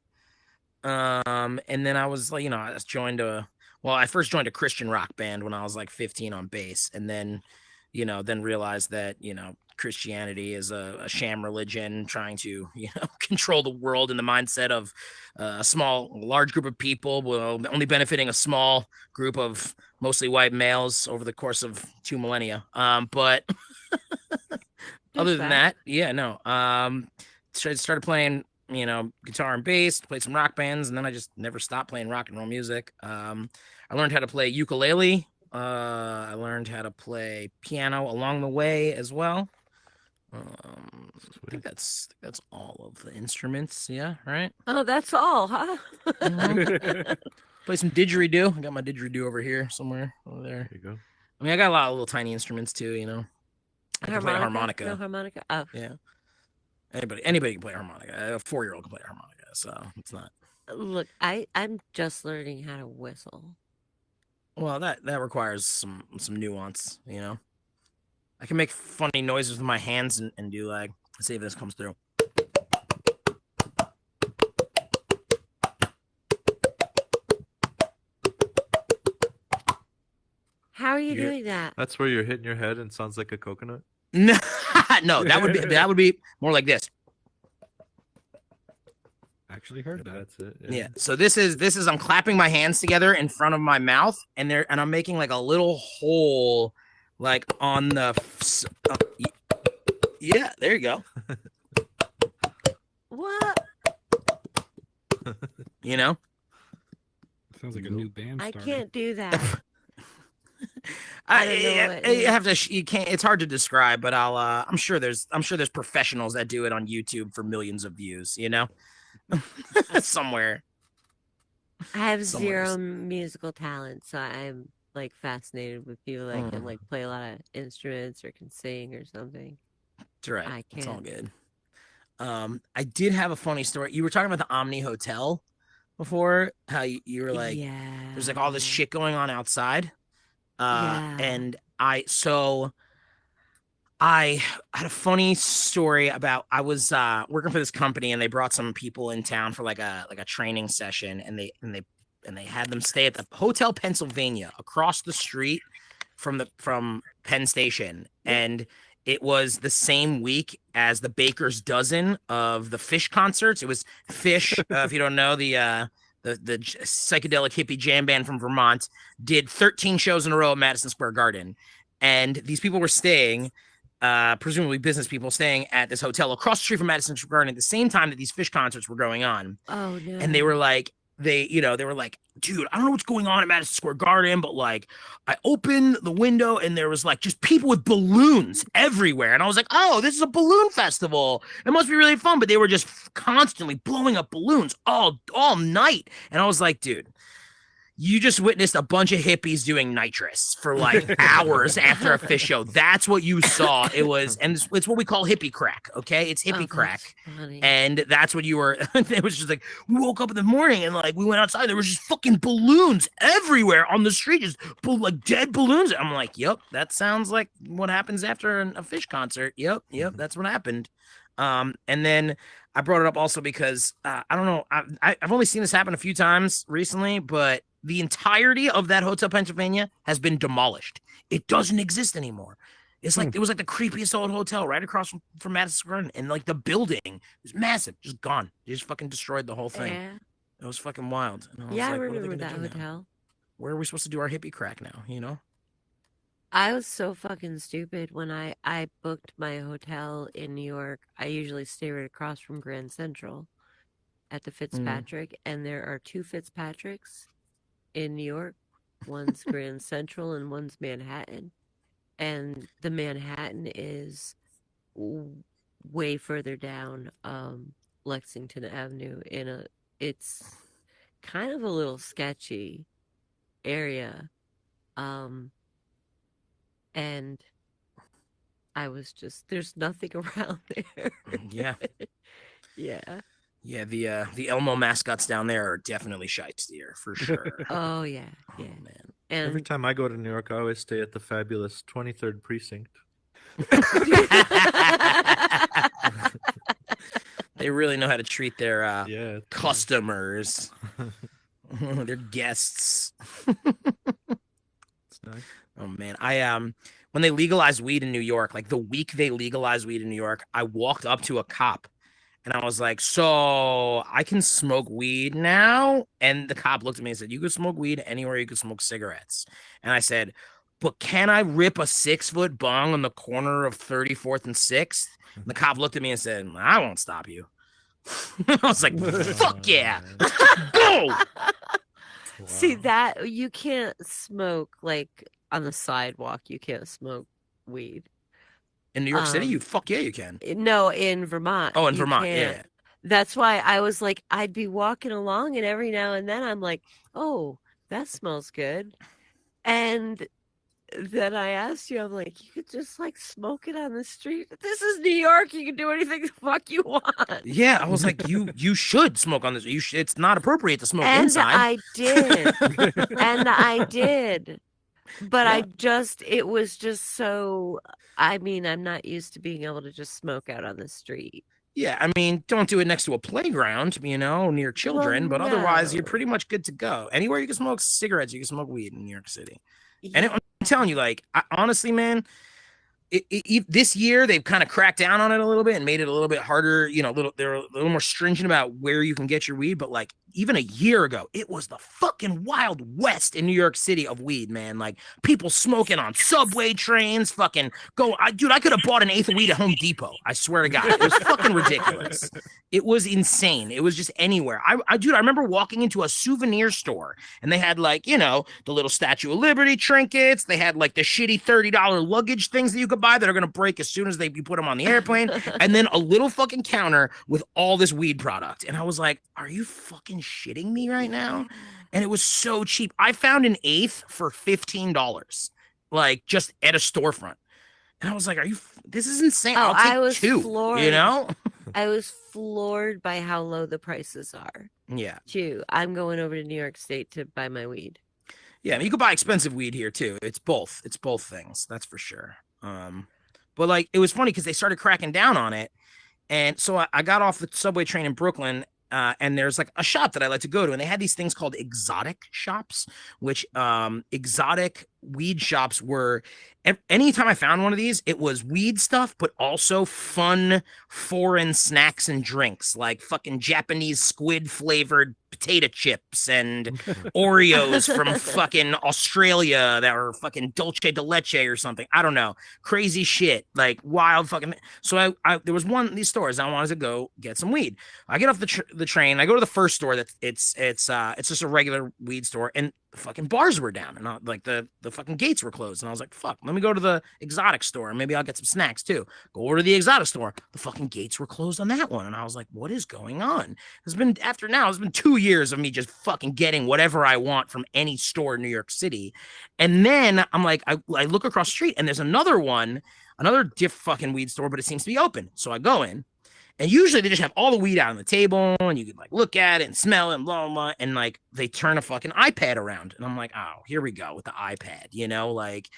And then I was like, I first joined a Christian rock band when I was like 15 on bass, and then, then realized that, Christianity is a sham religion trying to, control the world in the mindset of a large group of people, while only benefiting a small group of mostly white males over the course of 2 millennia. But other than that, yeah, no. Started playing, guitar and bass, played some rock bands, and then I just never stopped playing rock and roll music. I learned how to play ukulele. I learned how to play piano along the way as well. I think that's all of the instruments. Yeah, right. oh, that's all, huh? Play some didgeridoo. I got my didgeridoo over here somewhere over there. There you go. I mean, I got a lot of little tiny instruments too. I can play a harmonica. No harmonica. Oh, Yeah. Anybody can play a harmonica. A 4-year-old can play a harmonica, so it's not. look, I'm just learning how to whistle. Well, that requires some nuance. I can make funny noises with my hands and do like. Let's see if this comes through. How are you Yeah. doing that? That's where you're hitting your head and sounds like a coconut. No, no, that would be more like this. Actually heard that. That's it. Yeah. So this is I'm clapping my hands together in front of my mouth, and I'm making like a little hole, like on the. Yeah, there you go. What? Sounds like a new band I starter. can't do that. I don't know what you have to. You can't. It's hard to describe, but I'm sure there's professionals that do it on YouTube for millions of views. Somewhere. I have Somewhere. zero musical talent, so I'm like fascinated with people that can like play a lot of instruments or can sing or something. That's right. I It's all can't. good. I did have a funny story. You were talking about the Omni Hotel before. How you were like, Yeah. there's like all this shit going on outside. Yeah. And I had a funny story about I was working for this company, and they brought some people in town for like a training session, and they had them stay at the Hotel Pennsylvania across the street from Penn Station, and it was the same week as the Baker's Dozen of the Fish concerts. It was Fish, if you don't know, the psychedelic hippie jam band from Vermont, did 13 shows in a row at Madison Square Garden, and these people were staying. Presumably business people staying at this hotel across the street from Madison Square Garden at the same time that these Fish concerts were going on. Oh no. And they were like, they were like, dude, I don't know what's going on at Madison Square Garden, but like, I opened the window and there was like just people with balloons everywhere. And I was like, oh, this is a balloon festival. It must be really fun. But they were just constantly blowing up balloons all night. And I was like, dude, you just witnessed a bunch of hippies doing nitrous for like hours after a Fish show. That's what you saw. It was, and it's what we call hippie crack. Okay, it's hippie crack, funny. and that's what you were. It was just like we woke up in the morning and like we went outside. There was just fucking balloons everywhere on the street, just like dead balloons. I'm like, yep, that sounds like what happens after a Fish concert. Yep, that's what happened. And then I brought it up also because I don't know. I've only seen this happen a few times recently, but the entirety of that Hotel Pennsylvania has been demolished. It doesn't exist anymore. It's like it was like the creepiest old hotel right across from Madison Square Garden, and like the building was massive, just gone. They just fucking destroyed the whole thing. Yeah. It was fucking wild. And was Yeah, I like, what are they remember gonna that do now? hotel. Where are we supposed to do our hippie crack now? I was so fucking stupid when I booked my hotel in New York. I usually stay right across from Grand Central at the Fitzpatrick, and there are 2 Fitzpatricks in New York. One's Grand Central and one's Manhattan. And the Manhattan is way further down Lexington Avenue it's kind of a little sketchy area. And I was just, there's nothing around there. Yeah. Yeah. Yeah, the Elmo mascots down there are definitely shystier for sure. Oh yeah, yeah. Oh, man. And Every time I go to New York, I always stay at the fabulous 23rd Precinct. They really know how to treat their Yeah. customers, their guests. It's nice. Oh man, when they legalized weed in New York, like the week they legalized weed in New York, I walked up to a cop and I was like, "So I can smoke weed now?" And the cop looked at me and said, "You can smoke weed anywhere. You can smoke cigarettes." And I said, "But can I rip a 6-foot bong on the corner of 34th and 6th?" And the cop looked at me and said, "I won't stop you." I was like, "Fuck yeah, go!" see Wow. that you can't smoke like on the sidewalk. You can't smoke weed. In New York City, fuck yeah, you can. No, in Vermont. Oh, in you Vermont, can't. yeah. That's why I was like, I'd be walking along, and every now and then I'm like, oh, that smells good. And then I asked you, I'm like, you could just like smoke it on the street. This is New York. You can do anything the fuck you want. Yeah, I was like, you should smoke on this. It's not appropriate to smoke And inside. I did. And I did. But Yeah. it was just so, I mean, I'm not used to being able to just smoke out on the street. Yeah, I mean, don't do it next to a playground, near children, but otherwise you're no. pretty much good to go. Anywhere you can smoke cigarettes, you can smoke weed in New York City. And Yeah. I'm telling you, like, honestly, man, this year they've kind of cracked down on it a little bit and made it a little bit harder. They're a little more stringent about where you can get your weed. But like even a year ago, it was the fucking Wild West in New York City of weed, man. Like people smoking on subway trains, fucking dude, I could have bought an eighth of weed at Home Depot. I swear to God, it was fucking ridiculous. It was insane. It was just anywhere. Dude, I remember walking into a souvenir store and they had like, the little Statue of Liberty trinkets. They had like the shitty $30 luggage things that you could buy that are going to break as soon as you put them on the airplane. And then a little fucking counter with all this weed product. And I was like, are you fucking shitting me right now? And it was so cheap. I found an eighth for $15, like just at a storefront. And I was like, this is insane. Oh, I'll take I was two, floored. know? I was floored by how low the prices are. Yeah. Too. I'm going over to New York State to buy my weed. Yeah, I mean, you could buy expensive weed here too. It's both things, that's for sure. But like it was funny because they started cracking down on it. And so I got off the subway train in Brooklyn, and there's like a shop that I like to go to, and they had these things called exotic shops, which exotic weed shops were. Anytime I found one of these, it was weed stuff, but also fun foreign snacks and drinks, like fucking Japanese squid flavored potato chips and Oreos from fucking Australia that were fucking dulce de leche or something. I don't know. Crazy shit. Like wild fucking. So I there was one of these stores I wanted to go get some weed. I get off the train. I go to the first store that it's just a regular weed store, and the fucking bars were down, and like the fucking gates were closed. And I was like, fuck, let me go to the exotic store and maybe I'll get some snacks too. Go over to the exotic store. The fucking gates were closed on that one. And I was like, what is going on? It's been 2 years of me just fucking getting whatever I want from any store in New York City. And then I'm like, I look across the street and there's another fucking weed store, but it seems to be open. So I go in. And usually they just have all the weed out on the table and you can like look at it and smell it and blah, blah, blah. And like they turn a fucking iPad around. And I'm like, oh, here we go with the iPad, like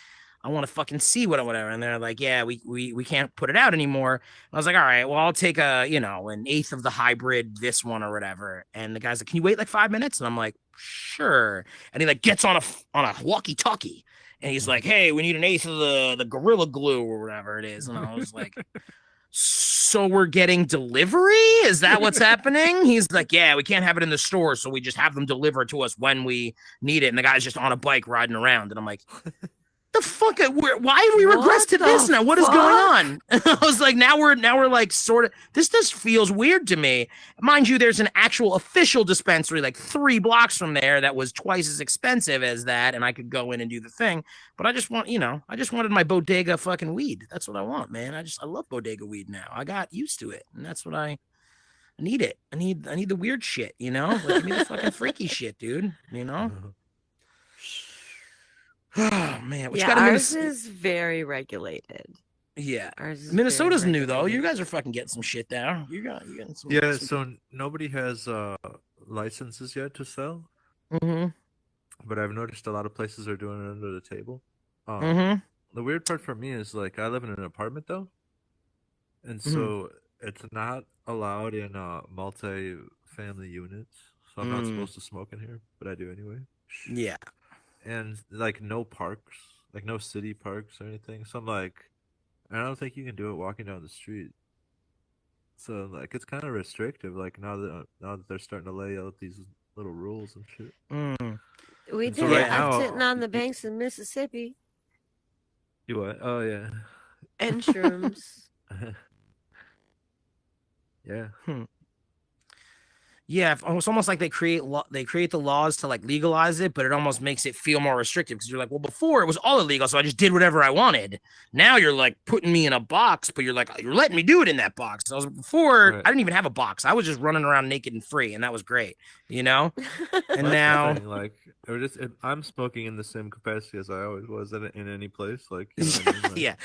I want to fucking see whatever. And they're like, yeah, we can't put it out anymore. And I was like, all right, well, I'll take an eighth of the hybrid, this one or whatever. And the guy's like, can you wait like 5 minutes? And I'm like, sure. And he like gets on a walkie-talkie. And he's like, hey, we need an eighth of the Gorilla Glue or whatever it is. And I was like, so we're getting delivery? Is that what's happening? He's like, yeah, we can't have it in the store, so we just have them deliver it to us when we need it. And the guy's just on a bike riding around. And I'm like, the the fuck? Why did we regress What to this the now? What is going fuck? on? I was like, now we're like sort of. This just feels weird to me. Mind you, there's an actual official dispensary like 3 blocks from there that was twice as expensive as that, and I could go in and do the thing. But I just want, I just wanted my bodega fucking weed. That's what I want, man. I love bodega weed now. I got used to it, and that's what I need. It. I need the weird shit. Like give me the fucking freaky shit, dude. Oh man, Yeah, ours is very regulated. Yeah, Ours is Minnesota's very new though. You regulated. guys are fucking getting some shit there. You getting some. Yeah, so nobody has licenses yet to sell, Mm-hmm. but I've noticed a lot of places are doing it under the table. Mm-hmm. The weird part for me is like I live in an apartment though, and so it's not allowed in multi-family units. So I'm not supposed to smoke in here, but I do anyway. Yeah. And like no parks, like no city parks or anything. So I'm like, I don't think you can do it walking down the street. So like it's kind of restrictive. Like now that they're starting to lay out these little rules and shit. We And did so it. right I'm now- sitting on the banks of Mississippi. You what? Oh yeah. And shrooms. Yeah. Yeah, it's almost like they create the laws to like legalize it, but it almost makes it feel more restrictive because you're like, well, before it was all illegal, so I just did whatever I wanted. Now you're like putting me in a box, but you're letting me do it in that box. Before Right. I didn't even have a box. I was just running around naked and free, and that was great, And Well, that's the now, thing, like I'm smoking in the same capacity as I always was in any place. Like, you know what I mean? Like, yeah,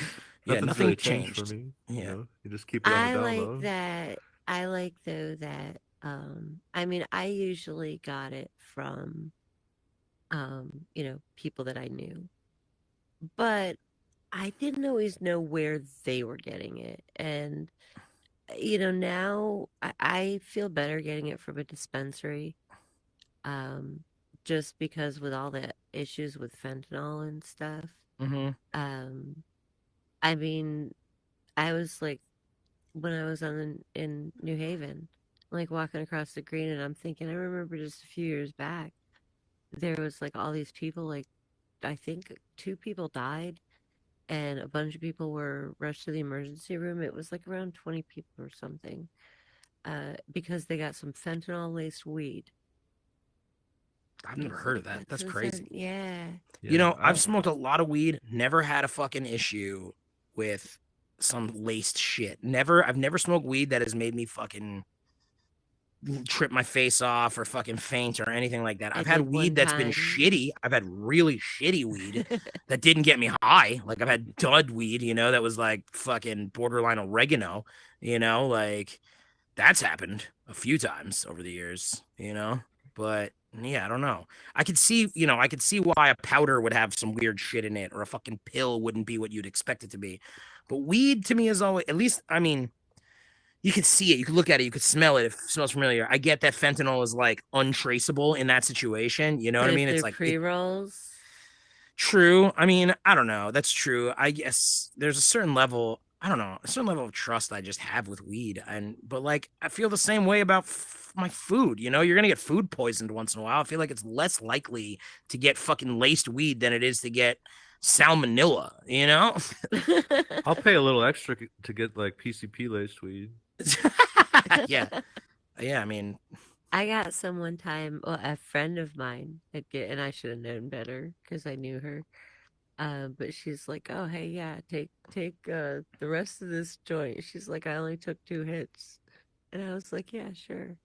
nothing's nothing really changed. for me. Yeah. You just keep it on I the down like low. that. I like though that I mean I usually got it from people that I knew. But I didn't always know where they were getting it. And now I feel better getting it from a dispensary. Just because with all the issues with fentanyl and stuff. I mean, I was like when I was in New Haven, like walking across the green, and I'm thinking, I remember just a few years back, there was like all these people, like I think 2 people died, and a bunch of people were rushed to the emergency room. It was like around 20 people or something, because they got some fentanyl laced weed. I've never heard of that. That's crazy. Yeah. I've smoked a lot of weed, never had a fucking issue with some laced shit. I've never smoked weed that has made me fucking trip my face off or fucking faint or anything like that. I've had weed that's been shitty. I've had really shitty weed that didn't get me high. Like I've had dud weed, that was like fucking borderline oregano, like that's happened a few times over the years, but yeah, I don't know. I could see why a powder would have some weird shit in it or a fucking pill wouldn't be what you'd expect it to be. But weed to me is always, at least, I mean, you could see it, you could look at it, you could smell it. If it smells familiar. I get that fentanyl is like untraceable in that situation. You know what I mean? It's like pre-rolls. True. I mean, I don't know. That's true. I guess there's a certain level. I don't know, a certain level of trust I just have with weed, but like I feel the same way about my food. You're gonna get food poisoned once in a while. I feel like it's less likely to get fucking laced weed than it is to get salmonella. I'll pay a little extra to get like PCP laced weed. Yeah. I mean, I got some one time. Well, a friend of mine and I should have known better because I knew her. But she's like, "Oh, hey, yeah, take the rest of this joint." She's like, "I only took 2 hits," and I was like, "Yeah, sure."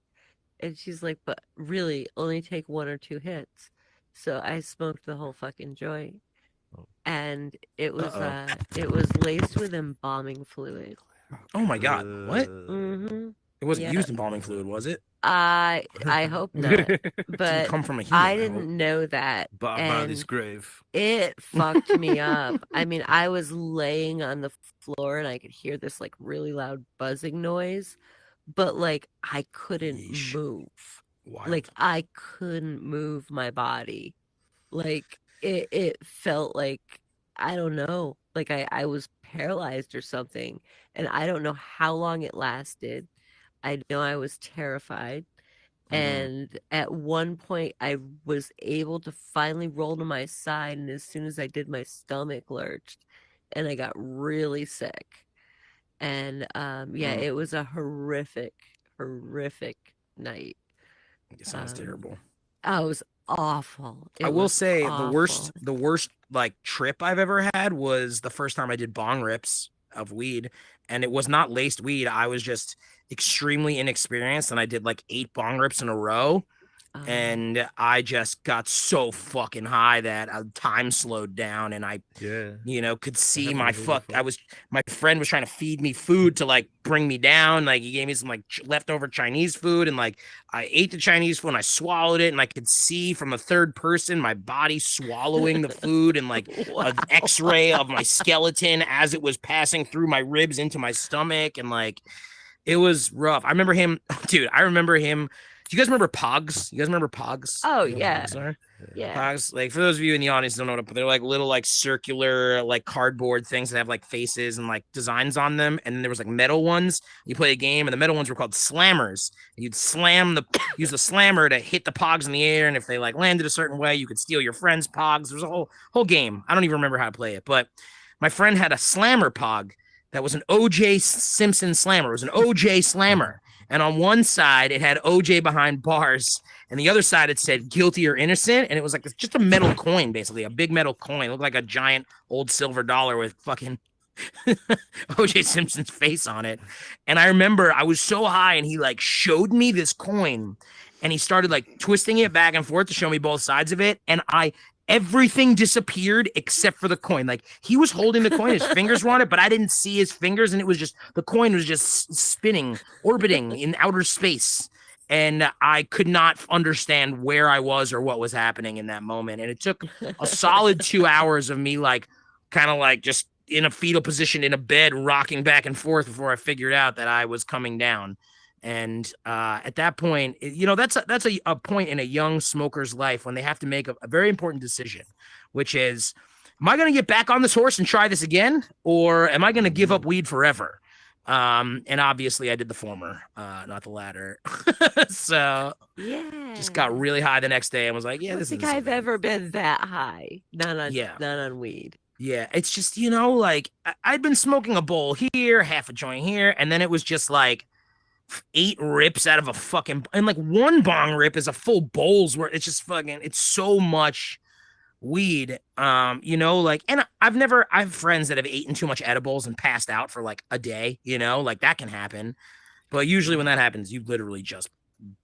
And she's like, "But really, only take 1 or 2 hits." So I smoked the whole fucking joint, and it was laced with embalming fluid. Oh my god, what? Mm-hmm. It wasn't used embalming fluid, was it? I hope not, but come from a human, I didn't know that. Body's grave. It fucked me up. I mean, I was laying on the floor and I could hear this like really loud buzzing noise, but like I couldn't move. Wild. Like I couldn't move my body. Like it felt like, I don't know, like I was paralyzed or something, and I don't know how long it lasted. I know I was terrified, And at one point, I was able to finally roll to my side. And as soon as I did, my stomach lurched and I got really sick. And yeah, it was a horrific night. It sounds terrible. Oh, it was awful. I will say awful. the worst like trip I've ever had was the first time I did bong rips of weed, and it was not laced weed. I was just extremely inexperienced, and I did like 8 bong rips in a row, and I just got so fucking high that time slowed down, and I could see my friend was trying to feed me food to like bring me down. Like he gave me some like leftover Chinese food, and like I ate the Chinese food and I swallowed it, and I could see from a third person my body swallowing the food, and like an X-ray of my skeleton as it was passing through my ribs into my stomach, and like it was rough. I remember him, dude. Do you guys remember Pogs? You guys remember Pogs? Oh, You know what yeah. Pogs are? Yeah. Pogs, like for those of you in the audience who don't know what, they're like little like circular like cardboard things that have like faces and like designs on them. And then there was like metal ones. You play a game, and the metal ones were called slammers. And you'd use the slammer to hit the Pogs in the air, and if they like landed a certain way, you could steal your friend's Pogs. There's a whole game. I don't even remember how to play it, but my friend had a slammer Pog that was an O.J. Simpson slammer. It was an O.J. slammer. And on one side, it had OJ behind bars, and the other side, it said guilty or innocent. And it was like just a metal coin, basically, a big metal coin. It looked like a giant old silver dollar with fucking OJ Simpson's face on it. And I remember I was so high, and he like showed me this coin, and he started like twisting it back and forth to show me both sides of it. And everything disappeared except for the coin. Like he was holding the coin, his fingers were on it, but I didn't see his fingers, and it was just the coin was just spinning, orbiting in outer space. And I could not understand where I was or what was happening in that moment. And it took a solid 2 hours of me like kind of like just in a fetal position in a bed, rocking back and forth before I figured out that I was coming down. And at that point, that's a point in a young smoker's life when they have to make a very important decision, which is, am I going to get back on this horse and try this again, or am I going to give up weed forever? And obviously I did the former, not the latter. So yeah, just got really high the next day and was like, yeah, I don't this think is I've ever been that high. Not on weed. Yeah, it's just, like I'd been smoking a bowl here, half a joint here, and then it was just like 8 rips out of a fucking, and like one bong rip is a full bowl's worth. It's just fucking, it's so much weed. Like, and I have friends that have eaten too much edibles and passed out for like a day, like that can happen. But usually when that happens, you literally just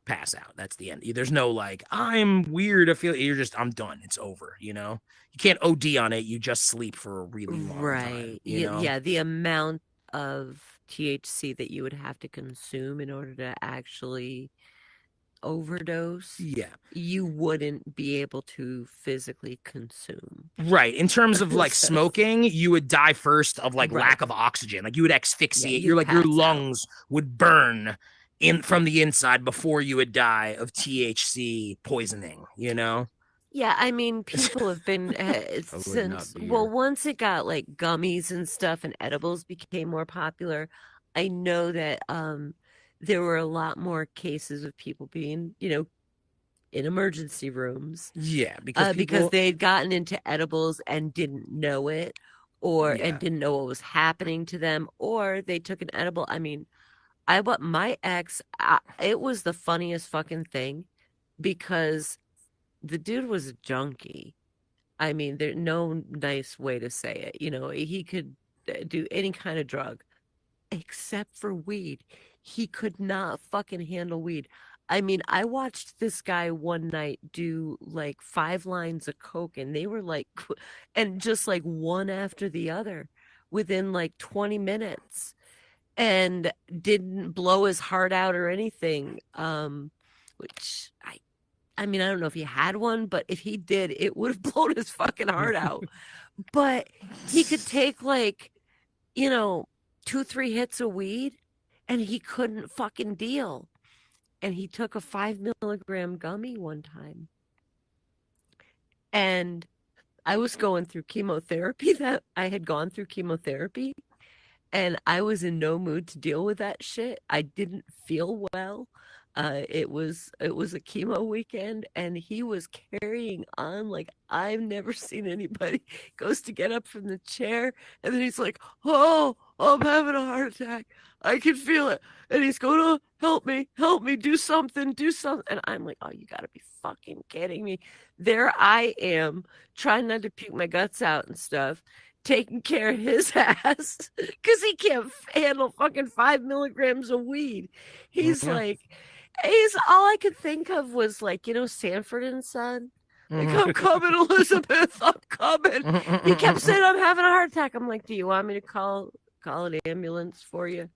pass out. That's the end. There's no like, I'm weird. I'm done. It's over. You can't OD on it. You just sleep for a really long time. Yeah, the amount of THC that you would have to consume in order to actually overdose, you wouldn't be able to physically consume. Right. In terms of like smoking, you would die first of like lack of oxygen. Like you would asphyxiate. Your lungs would burn from the inside before you would die of THC poisoning, Yeah, I mean, people have been once it got like gummies and stuff and edibles became more popular, I know that there were a lot more cases of people being, in emergency rooms. Yeah, because they had gotten into edibles and didn't know it, and didn't know what was happening to them, or they took an edible. I mean, my ex, it was the funniest fucking thing because the dude was a junkie. I mean, there's no nice way to say it. He could do any kind of drug except for weed. He could not fucking handle weed. I mean, I watched this guy one night do like 5 lines of coke, and they were like, and just like one after the other within like 20 minutes, and didn't blow his heart out or anything. Which I mean, I don't know if he had one, but if he did, it would have blown his fucking heart out. But he could take like, 2-3 hits of weed, and he couldn't fucking deal. And he took a 5 milligram gummy one time. And I was going through chemotherapy. I had gone through chemotherapy, and I was in no mood to deal with that shit. I didn't feel well. It was a chemo weekend, and he was carrying on like I've never seen anybody. Goes to get up from the chair, and then he's like, "Oh, I'm having a heart attack. I can feel it." And he's going, "Oh, help me, do something." And I'm like, "Oh, you gotta be fucking kidding me!" There I am, trying not to puke my guts out and stuff, taking care of his ass because he can't handle fucking 5 milligrams of weed. He's Yeah. like, he's all I could think of was like, Sanford and Son. Like, I'm coming, Elizabeth, I'm coming. He kept saying, "I'm having a heart attack." I'm like, "Do you want me to call an ambulance for you?"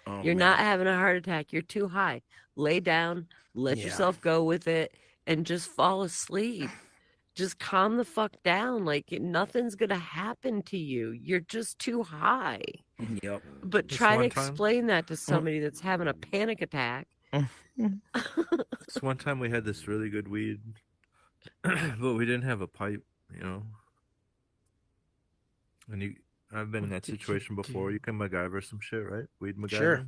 Oh, You're man. not having a heart attack. You're too high. Lay down, let Yeah. yourself go with it, and just fall asleep. Just calm the fuck down. Like, nothing's gonna happen to you. You're just too high. Yep. But This try to one time- explain that to somebody that's having a panic attack. This one time we had this really good weed, but we didn't have a pipe, And I've been in that situation before. You can MacGyver some shit, right? Weed MacGyver. Sure.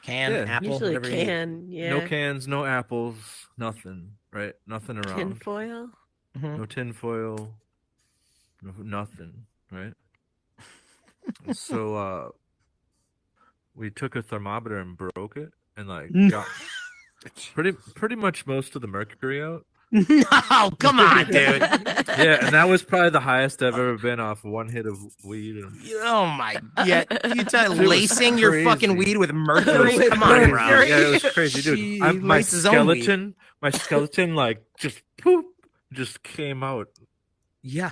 Can, Yeah. apple, Usually whatever you need. can, yeah. No cans, no apples, nothing, right? Nothing around. Tinfoil. Mhm. No tinfoil, nothing, right? So we took a thermometer and broke it, and like got pretty much most of the mercury out. No, come on, dude. Yeah, and that was probably the highest I've ever been off one hit of weed. And Oh my! Yeah, you tell It was lacing your fucking crazy. weed with mercury. With Come on, bro. mercury. Yeah, it was crazy, dude. He My laced his own weed. skeleton, like just poop, just came out. Yeah.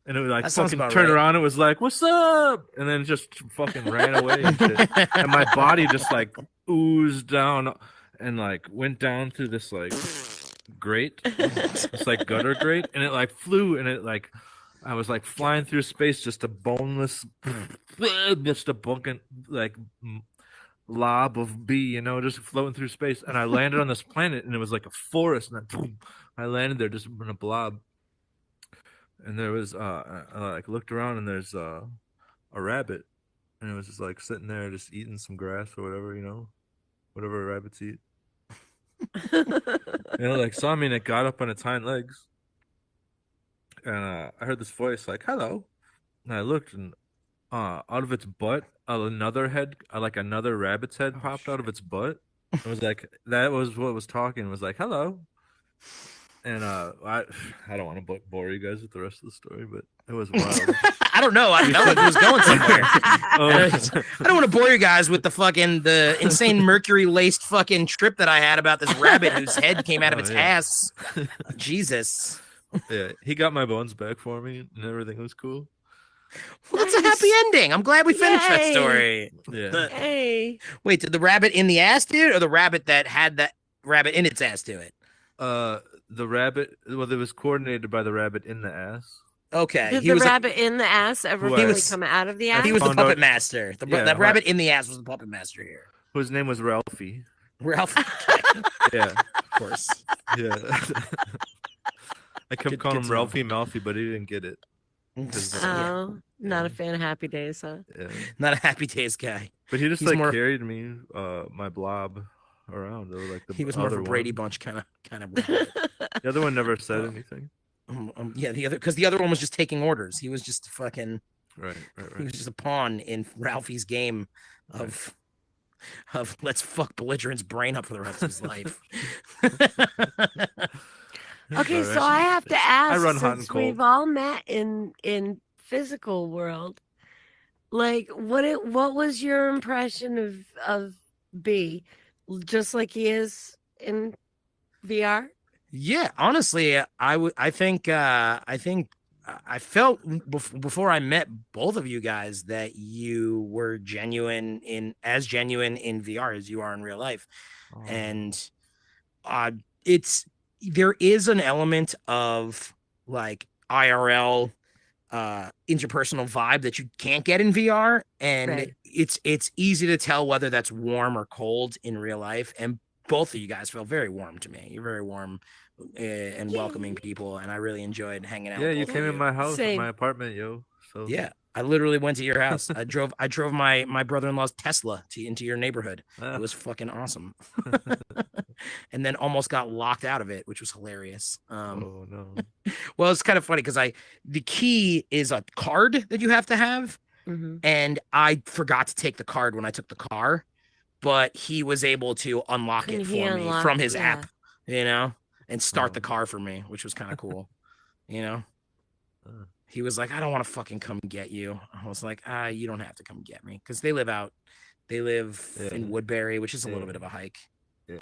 And it was like That sounds fucking about turned right. around. It was like, "What's up?" And then just fucking ran away and shit. And my body just like oozed down and like went down through this like grate, it's like gutter grate, and it like flew, and it like I was like flying through space, just a boneless, just a bunking like lob of bee, just floating through space. And I landed on this planet, and it was like a forest, and then, I landed there just in a blob. And there was I like looked around, and there's a rabbit, and it was just like sitting there just eating some grass or whatever, whatever rabbits eat. And it like saw me, and it got up on its hind legs, and I heard this voice like, "Hello," and I looked, and out of its butt another head, like another rabbit's head, popped out of its butt. It was like that was what was talking. It was like, "Hello." And I don't want to bore you guys with the rest of the story, but it was wild. I don't know. I felt like it was going somewhere. I don't want to bore you guys with the insane mercury laced fucking trip that I had about this rabbit whose head came out of its ass. Jesus. Yeah, he got my bones back for me, and everything was cool. Well, that's a happy ending. I'm glad we finished that Yay. story. Yeah. Hey. Wait, did the rabbit in the ass do it, or the rabbit that had that rabbit in its ass do it? The rabbit. Well, it was coordinated by the rabbit in the ass. Okay. Did he the was rabbit in the ass ever Who really was- come out of the ass? he was the found puppet out- master. Yeah, That rabbit in the ass was the puppet master here. Whose name was Ralphie. Ralph, Yeah, of course. yeah. I kept Good- calling good him to know. Ralphie Malphie, but he didn't get it. Oh, not a fan of Happy Days, huh? Yeah. Not a happy days guy. But he just He's like more- carried me, my blob, around. Or like the He was more of a other Brady one. Bunch kind of rabbit. The other one never said anything. Yeah, the other one was just taking orders. He was just fucking. Right. He was just a pawn in Ralphie's game of let's fuck belligerent's brain up for the rest of his life. Okay, All so right. I have to ask, run hot and since we've cold. all met in physical world, like what was your impression of B, just like he is in VR? Yeah, honestly, I think I felt before I met both of you guys that you were genuine in VR as you are in real life. Oh. And there is an element of like IRL interpersonal vibe that you can't get in VR, and Right. it's easy to tell whether that's warm or cold in real life. And both of you guys felt very warm to me. You're very warm and welcoming people, and I really enjoyed hanging out. Yeah, with you both came of in my house, Same. my apartment, yo. So Yeah, I literally went to your house. I drove my brother-in-law's Tesla into your neighborhood. It was fucking awesome. And then almost got locked out of it, which was hilarious. Oh no. Well, it's kind of funny because the key is a card that you have to have, and I forgot to take the card when I took the car, but he was able to unlock it for me from his app, and start the car for me, which was kind of cool, He was like, I don't want to fucking come get you. I was like, you don't have to come get me, because they live in Woodbury, which is a little bit of a hike. Yeah.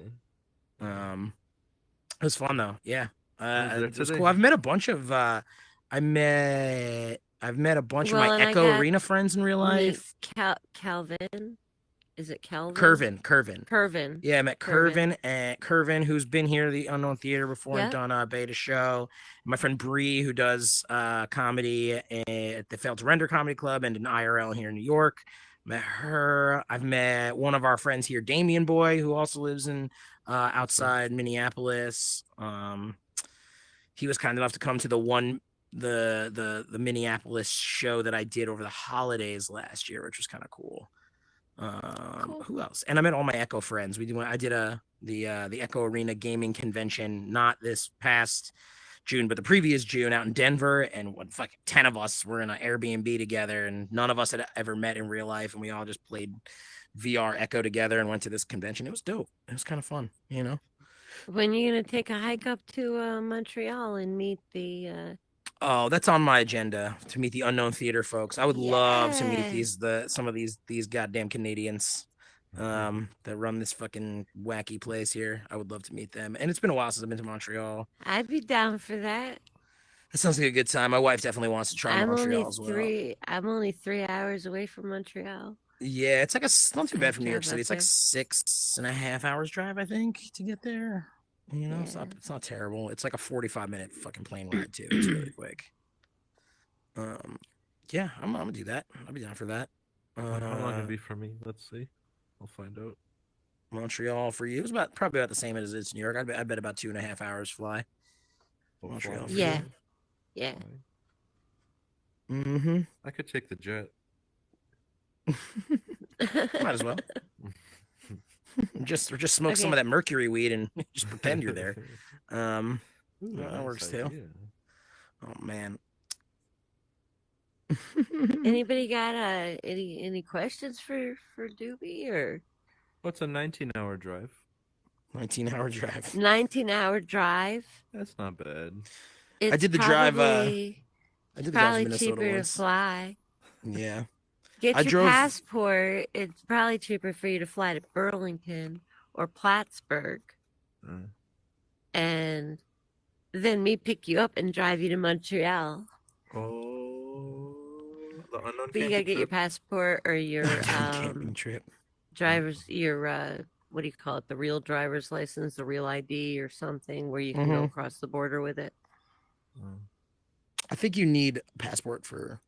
It was fun though. Yeah. It was today? cool. I've met a bunch of I've met a bunch of my and I Echo got Arena friends in real life. Calvin. Is it Calvin? Curvin. Yeah, I met Curvin, who's been here at the Unknown Theater before and done a beta show. My friend Bree, who does comedy at the Failed to Render Comedy Club and in IRL here in New York. Met her. I've met one of our friends here, Damien Boy, who also lives in outside Minneapolis. He was kind enough to come to the Minneapolis show that I did over the holidays last year, which was kind of cool. Cool. Who else? And I met all my Echo friends. I did the Echo Arena gaming convention, not this past June, but the previous June out in Denver, and fucking 10 of us were in an Airbnb together, and none of us had ever met in real life, and we all just played VR Echo together and went to this convention. It was dope. It was kind of fun, When are you gonna take a hike up to Montreal and meet the Oh, that's on my agenda, to meet the Unknown Theater folks. I would love to meet some of these goddamn Canadians that run this fucking wacky place here. I would love to meet them. And it's been a while since I've been to Montreal. I'd be down for that. That sounds like a good time. My wife definitely wants to try Montreal as well. I'm only 3 hours away from Montreal. Yeah, it's not too bad from New York City. It's like 6.5 hours drive, I think, to get there. It's not terrible. It's like a 45-minute fucking plane ride too. It's really quick. Yeah, I'm gonna do that. I'll be down for that. How long it'd be for me? Let's see. I'll find out. Montreal for you. It was probably about the same as it's New York. I bet about 2.5 hours fly. Montreal. Yeah. Yeah. Mm-hmm. I could take the jet. Might as well. Just smoke some of that mercury weed and just pretend you're there. Ooh, that works too. Oh man. Anybody got any questions for Doobie or? What's a 19-hour drive? 19-hour drive. 19-hour drive. That's not bad. It's I did the drive. I did the drive probably to Minnesota cheaper once. to fly. Yeah. Get your passport. It's probably cheaper for you to fly to Burlington or Plattsburgh, and then me pick you up and drive you to Montreal. Oh, the unknown. But you gotta get your passport or your camping trip. your what do you call it? The real driver's license, the real ID, or something where you can go across the border with it. I think you need a passport for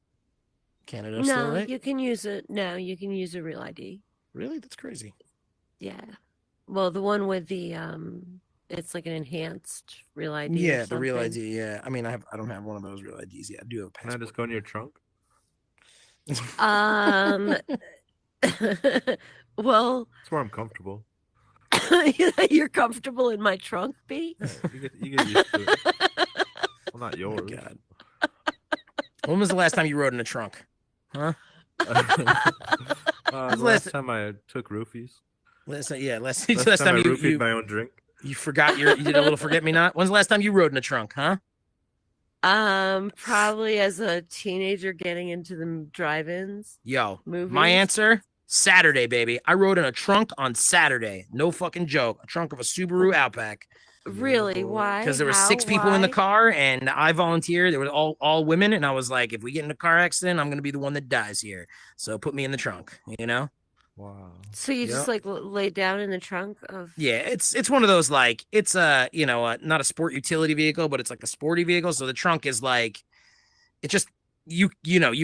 Canada. No, still, right? you can use it. No, you can use a real ID. Really? That's crazy. Yeah. Well, the one with the it's like an enhanced real ID. Yeah, the real ID. Yeah. I mean, I don't have one of those real IDs yet. I do have a passport. Can I just go in your trunk? Well, That's where I'm comfortable. you're comfortable in my trunk, B? Yeah, you get used to it. Well, not yours. Oh, God. When was the last time you rode in a trunk? Huh? The last time I took roofies. Last time you roofied my own drink. You forgot you did a little forget me not. When's the last time you rode in a trunk, huh? Probably as a teenager getting into the drive-ins. Yo, movies. My answer, Saturday, baby. I rode in a trunk on Saturday. No fucking joke. A trunk of a Subaru Outback. Really? Why? Because there were 6 people in the car, and I volunteered. They were all women, and I was like, if we get in a car accident, I'm gonna be the one that dies here. So put me in the trunk, Wow. So you just like lay down in the trunk of? Yeah, it's one of those like it's not a sport utility vehicle, but it's like a sporty vehicle. So the trunk is like, it just you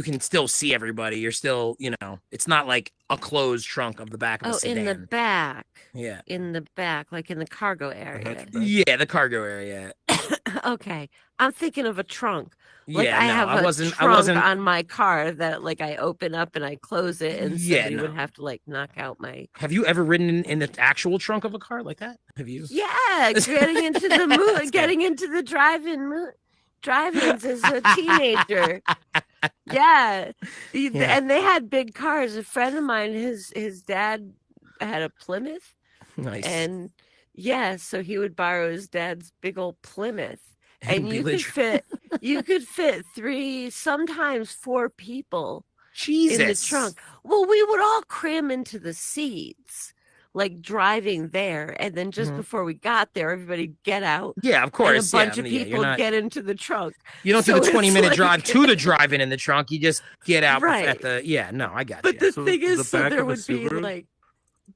can still see everybody. You're still it's not like a closed trunk of the back of a sedan. In the back. Yeah. In the back, like in the cargo area. Yeah, the cargo area. Okay, I'm thinking of a trunk. Like Yeah, I no, have I a wasn't. I trunk wasn't. on my car that like I open up and I close it, and Yeah, somebody would no. have to like knock out my. Have you ever ridden in the actual trunk of a car like that? Have you? Yeah, getting into the mood, That's good. getting into the drive-ins as a teenager. Yeah. Yeah. And they had big cars. A friend of mine, his dad had a Plymouth, Nice. and yeah, so he would borrow his dad's big old Plymouth, and you could fit 3, sometimes 4 people Jesus. in the trunk. Well, we would all cram into the seats, like driving there, and then just Mhm. before we got there, everybody get out, Yeah, of course. and a bunch yeah, of yeah, people you're not, get into the trunk. you don't So do the it's 20-minute like- drive to the drive-in in the trunk. You just get out Right. at the. Yeah, no, I got But you. the So thing the is, so back there of a would be Subaru? like,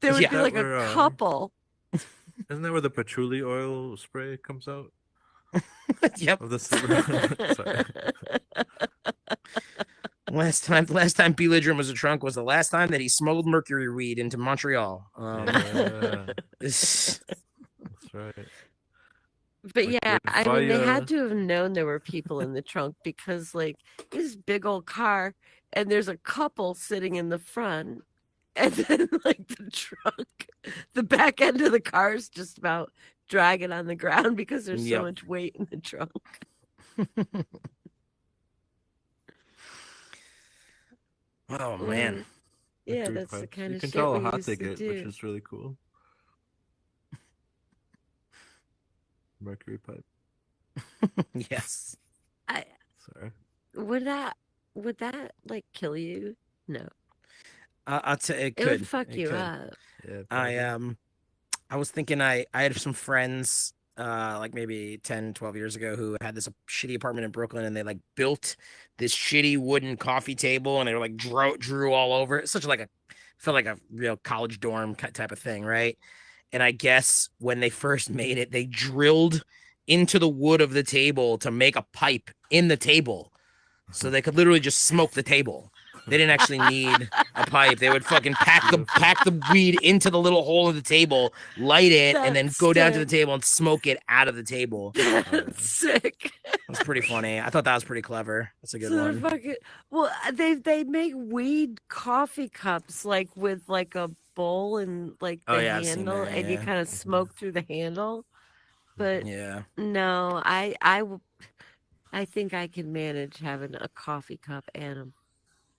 there would Yeah. be like Where, a couple. Isn't that where the patchouli oil spray comes out Yep. of the Subaru? Sorry. Last time belligerent was a trunk was the last time that he smuggled mercury weed into Montreal. Yeah, This- that's right. But Like yeah, good I mean, they fire. had to have known there were people in the trunk because, like, this big old car, and there's a couple sitting in the front, and then like the trunk, the back end of the car is just about dragging on the ground because there's Yep. so much weight in the trunk. oh man. Yeah, Mercury that's the pipes. kind You of can shit tell we how hot used they to get, which do. is really cool. Mercury pipe. Yes. Sorry. Would that like kill you? No, I'll tell it it could. would fuck It you could. up. Yeah. I was thinking I had some friends like maybe 10, 12 years ago who had this shitty apartment in Brooklyn, and they like built this shitty wooden coffee table, and they were like drew all over it. Such like felt like a real college dorm type of thing, right? And I guess when they first made it, they drilled into the wood of the table to make a pipe in the table, so they could literally just smoke the table. They didn't actually need a pipe. They would fucking pack the weed into the little hole in the table, light it, and then That's go down to the sick. table and smoke it out of the table. That's sick. That's pretty funny. I thought that was pretty clever. That's a good So they're one. fucking well. They make weed coffee cups like with like a bowl and like the Oh, yeah, I've seen handle, that, and you yeah. kind of smoke through the handle. But Yeah. no, I think I can manage having a coffee cup and a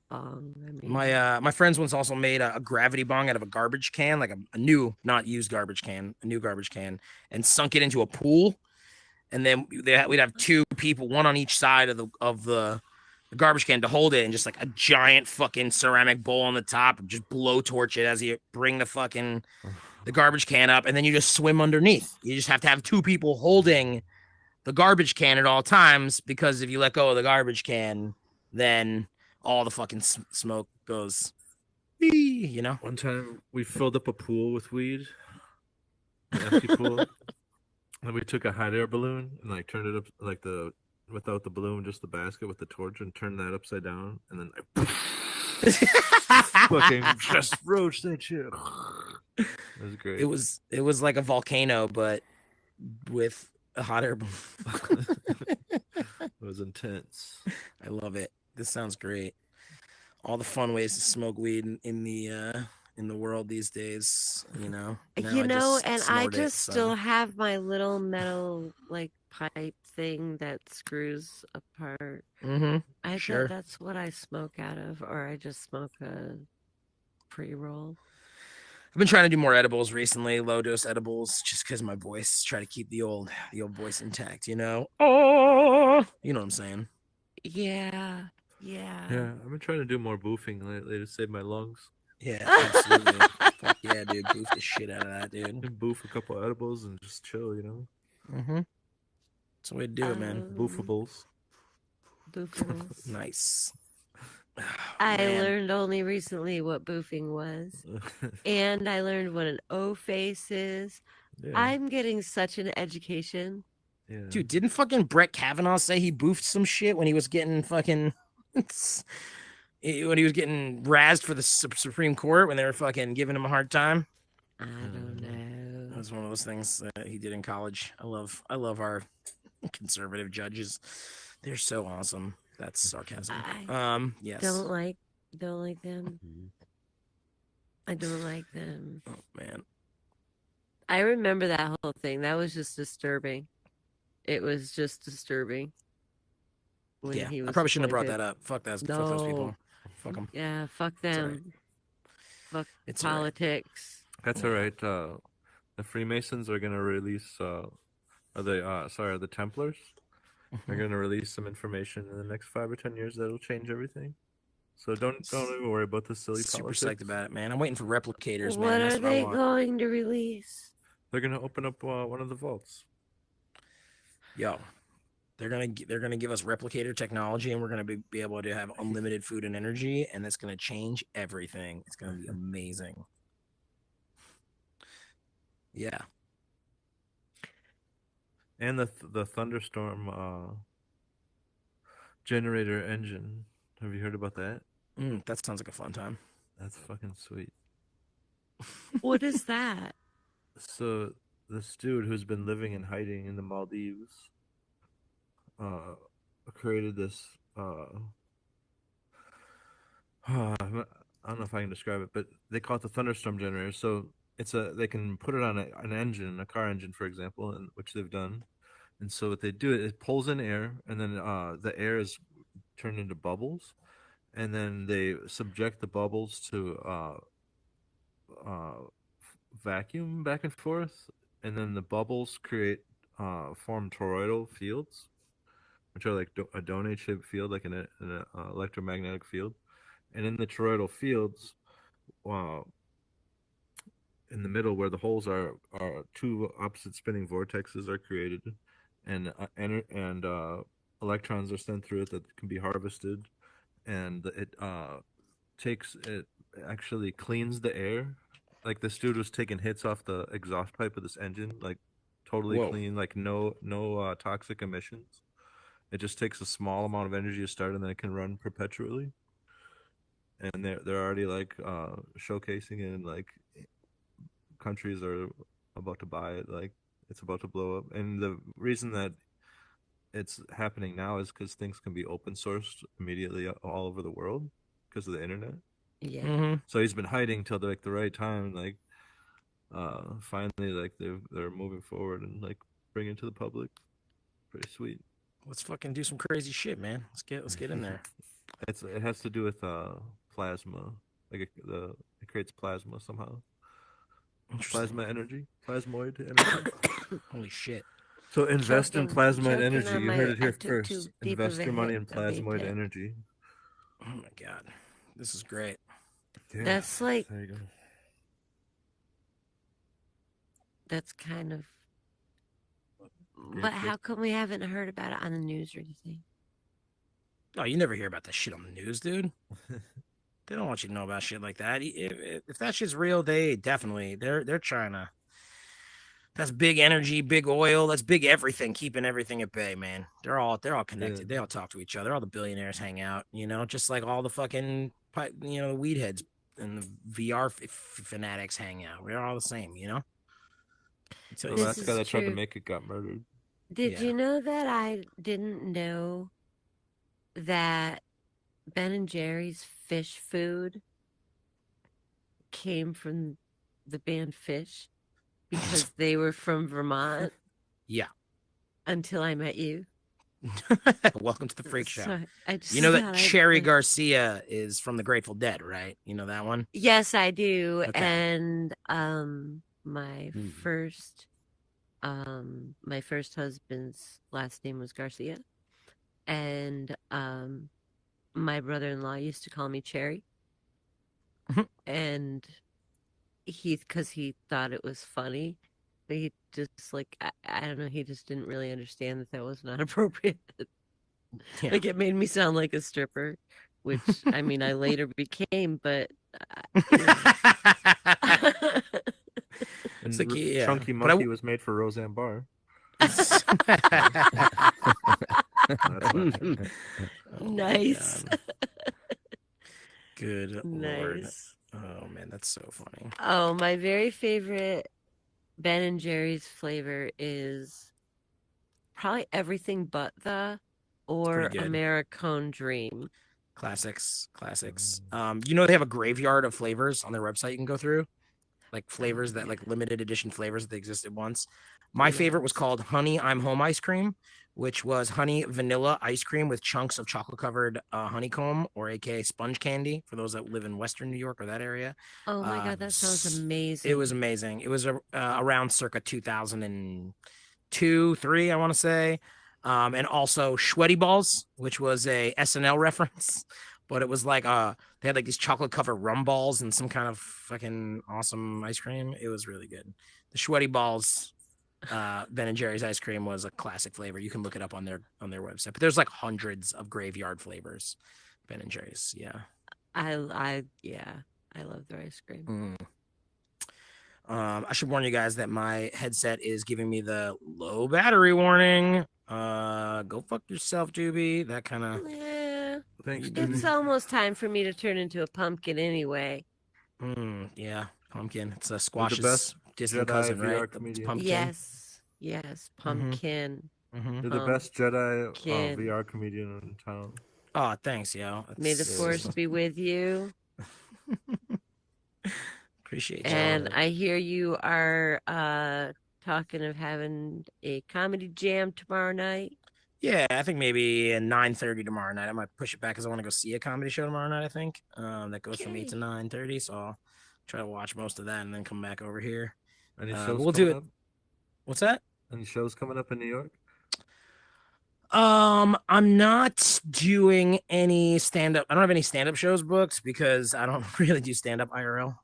bong. I mean, My friends once also made a gravity bong out of a garbage can, like a new, not used garbage can, a new garbage can, and sunk it into a pool. And then we'd have 2 people, one on each side of the garbage can to hold it, and just like a giant fucking ceramic bowl on the top, and just blowtorch it as you bring the garbage can up, and then you just swim underneath. You just have to have 2 people holding the garbage can at all times, because if you let go of the garbage can, then all the fucking smoke goes, you know? One time we filled up a pool with weed, an empty pool, and we took a hot air balloon and like turned it up like without the balloon, just the basket with the torch, and turned that upside down, and then fucking just roach that shit. It was great. It was like a volcano, but with a hot air balloon. It was intense. I love it. This sounds great. All the fun ways to smoke weed in the world these days, you know. Now you I know, just and I snort it, just so. still have my little metal like pipe thing that screws apart. I Sure. bet that's what I smoke out of, or I just smoke a pre-roll. I've been trying to do more edibles recently, low dose edibles, just because my voice, try to keep the old voice intact, you know. Oh, you know what I'm saying. Yeah. Yeah, I've been trying to do more boofing lately to save my lungs. Yeah, absolutely. Fuck yeah, dude, boof the shit out of that, dude. And boof a couple edibles and just chill, you know. That's the way to do it, man. Boofables. Boofables. Nice. Oh, I man. learned only recently what boofing was, and I learned what an O face is. Yeah. I'm getting such an education. Yeah. Dude, didn't fucking Brett Kavanaugh say he boofed some shit when he was getting fucking when he was getting razzed for the Supreme Court when they were fucking giving him a hard time? I don't That know. was one of those things that he did in college. I love our Conservative judges. They're so awesome. That's sarcasm. Yes. Don't like them. I don't like them. Oh man. I remember that whole thing. That was just disturbing. It was just disturbing. When Yeah, he I was probably shouldn't have brought appointed. that up. Fuck those people. No. Fuck them. Yeah, fuck all right. them. Fuck It's all right. politics. That's all right. The Freemasons are gonna release. The Templars are gonna release some information in the next 5 or 10 years that'll change everything. So don't even worry about the silly Super politics. psyched about it, man. I'm waiting for replicators, What man. That's are what I they want. going to release? They're gonna open up one of the vaults. Yo, they're gonna give us replicator technology, and we're gonna be able to have unlimited food and energy, and it's gonna change everything. It's gonna be amazing. Yeah. And the thunderstorm generator engine. Have you heard about that? That sounds like a fun time. That's fucking sweet. What is that? So this dude who's been living and hiding in the Maldives created this I don't know if I can describe it, but they call it the thunderstorm generator. So they can put it on an engine, a car engine, for example, which they've done. And so what they do, it pulls in air, and then the air is turned into bubbles, and then they subject the bubbles to vacuum back and forth, and then the bubbles form toroidal fields, which are like a donate-shaped field, like an electromagnetic field. And in the toroidal fields, in the middle where the holes are two opposite spinning vortexes are created, and electrons are sent through it that can be harvested, and it actually cleans the air. Like this dude was taking hits off the exhaust pipe of this engine, like totally clean, like no toxic emissions. It just takes a small amount of energy to start, and then it can run perpetually. And they're already like showcasing it, and like countries are about to buy it. Like it's about to blow up. And the reason that it's happening now is because things can be open sourced immediately all over the world because of the internet. Yeah. So he's been hiding till like the right time, like finally, like they're moving forward and like bringing it to the public. Pretty sweet. Let's fucking do some crazy shit, man. Let's get in there. It has to do with plasma. Like it creates plasma somehow. Plasma energy, plasmoid energy. Holy shit! So invest in plasmoid energy. on You my- heard it I here took first. too deep Invest of a your money hit in of vape plasmoid pen. energy. Oh my god, this is great. Yeah, That's like there you go. that's kind of. Great But shit. how come we haven't heard about it on the news or anything? Oh, you never hear about that shit on the news, dude. They don't want you to know about shit like that. If that shit's real, they're trying to. That's big energy, big oil. That's big everything, keeping everything at bay, man. They're all connected. Yeah. They all talk to each other. All the billionaires hang out, just like all the fucking weed heads and the VR fanatics hang out. We're all the same, So The This last guy is that tried to true. make it got murdered. Did Yeah. you know that I didn't know that Ben and Jerry's fish food came from the band Fish because they were from Vermont Yeah. until I met you? Welcome to the freak show. So I just You know that thought Cherry I'd- Garcia is from the Grateful Dead, right? You know that one? Yes, I do. Okay. And my Hmm. first husband's last name was Garcia. And my brother-in-law used to call me Cherry. Mhm. And because he thought it was funny, but he just like I don't know, he just didn't really understand that was not appropriate. Yeah. Like it made me sound like a stripper, which I mean I later became, but And like, yeah. Chunky But I Monkey was made for Roseanne Barr. Nice. God. Good lord. Nice. Oh man, that's so funny. Oh, my very favorite Ben and Jerry's flavor is probably everything but or pretty good. Americone Dream. Classics. They have a graveyard of flavors on their website you can go through, like flavors that like limited edition flavors that existed once. My favorite was called Honey I'm Home Ice Cream, which was honey vanilla ice cream with chunks of chocolate covered honeycomb, or aka sponge candy for those that live in Western New York or that area. Oh my God, that sounds amazing. It was amazing. It was around circa 2002, 3, I want to say. And also Sweaty Balls, which was a SNL reference, but it was like they had like these chocolate covered rum balls and some kind of fucking awesome ice cream. It was really good. The Sweaty Balls, Ben and Jerry's ice cream was a classic flavor. You can look it up on their website. But there's like hundreds of graveyard flavors. Ben and Jerry's, yeah. I love their ice cream. I should warn you guys that my headset is giving me the low battery warning. Go fuck yourself, Doobie. That kind of. Yeah, Thanks, it's Doobie. almost time for me to turn into a pumpkin anyway. Yeah, pumpkin. It's a Squash's best distant Jedi cousin, VR right? comedian. Pumpkin. Yes, pumpkin. You're the best Jedi Pumpkin. VR comedian in town. Oh, thanks, yo. May the force be with you. Appreciate you. And I hear you are talking of having a comedy jam tomorrow night. Yeah, I think maybe at 9:30 tomorrow night. I might push it back because I want to go see a comedy show tomorrow night. I think that goes from 8 to 9:30. So I'll try to watch most of that and then come back over here. Any shows we'll do coming it. up? What's that? Any shows coming up in New York? I'm not doing any stand-up. I don't have any stand-up shows booked because I don't really do stand-up IRL.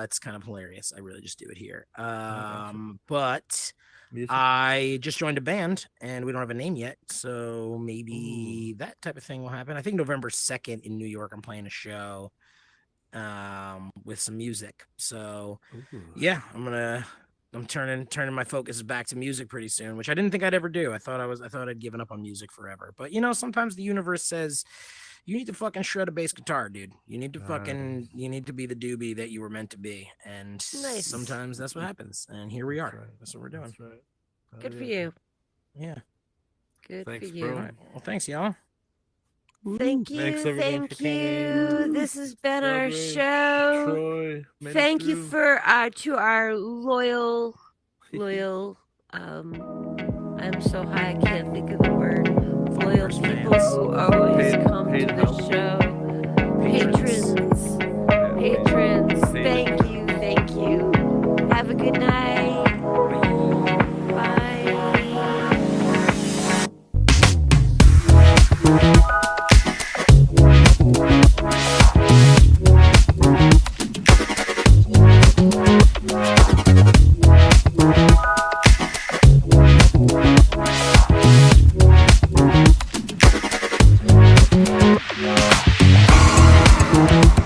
It's kind of hilarious. I really just do it here. But Music? I just joined a band and we don't have a name yet, so maybe that type of thing will happen. I think November 2nd in New York I'm playing a show with some music. So yeah, I'm turning my focus back to music pretty soon, which I didn't think I'd ever do. I thought I'd given up on music forever. But sometimes the universe says you need to fucking shred a bass guitar, dude. You need to you need to be the doobie that you were meant to be. And sometimes that's what happens. And here we are. That's what we're doing. That's right. Good for you. Yeah. Good Thanks, for you. bro. All right. Well, thanks, y'all. Thank you. Thanks, everyone, for Thank you. This has been our Celebrate show. Troy made it Thank you through. for to our loyal I'm so high I can't think of the word. Loyal people who always come to the show.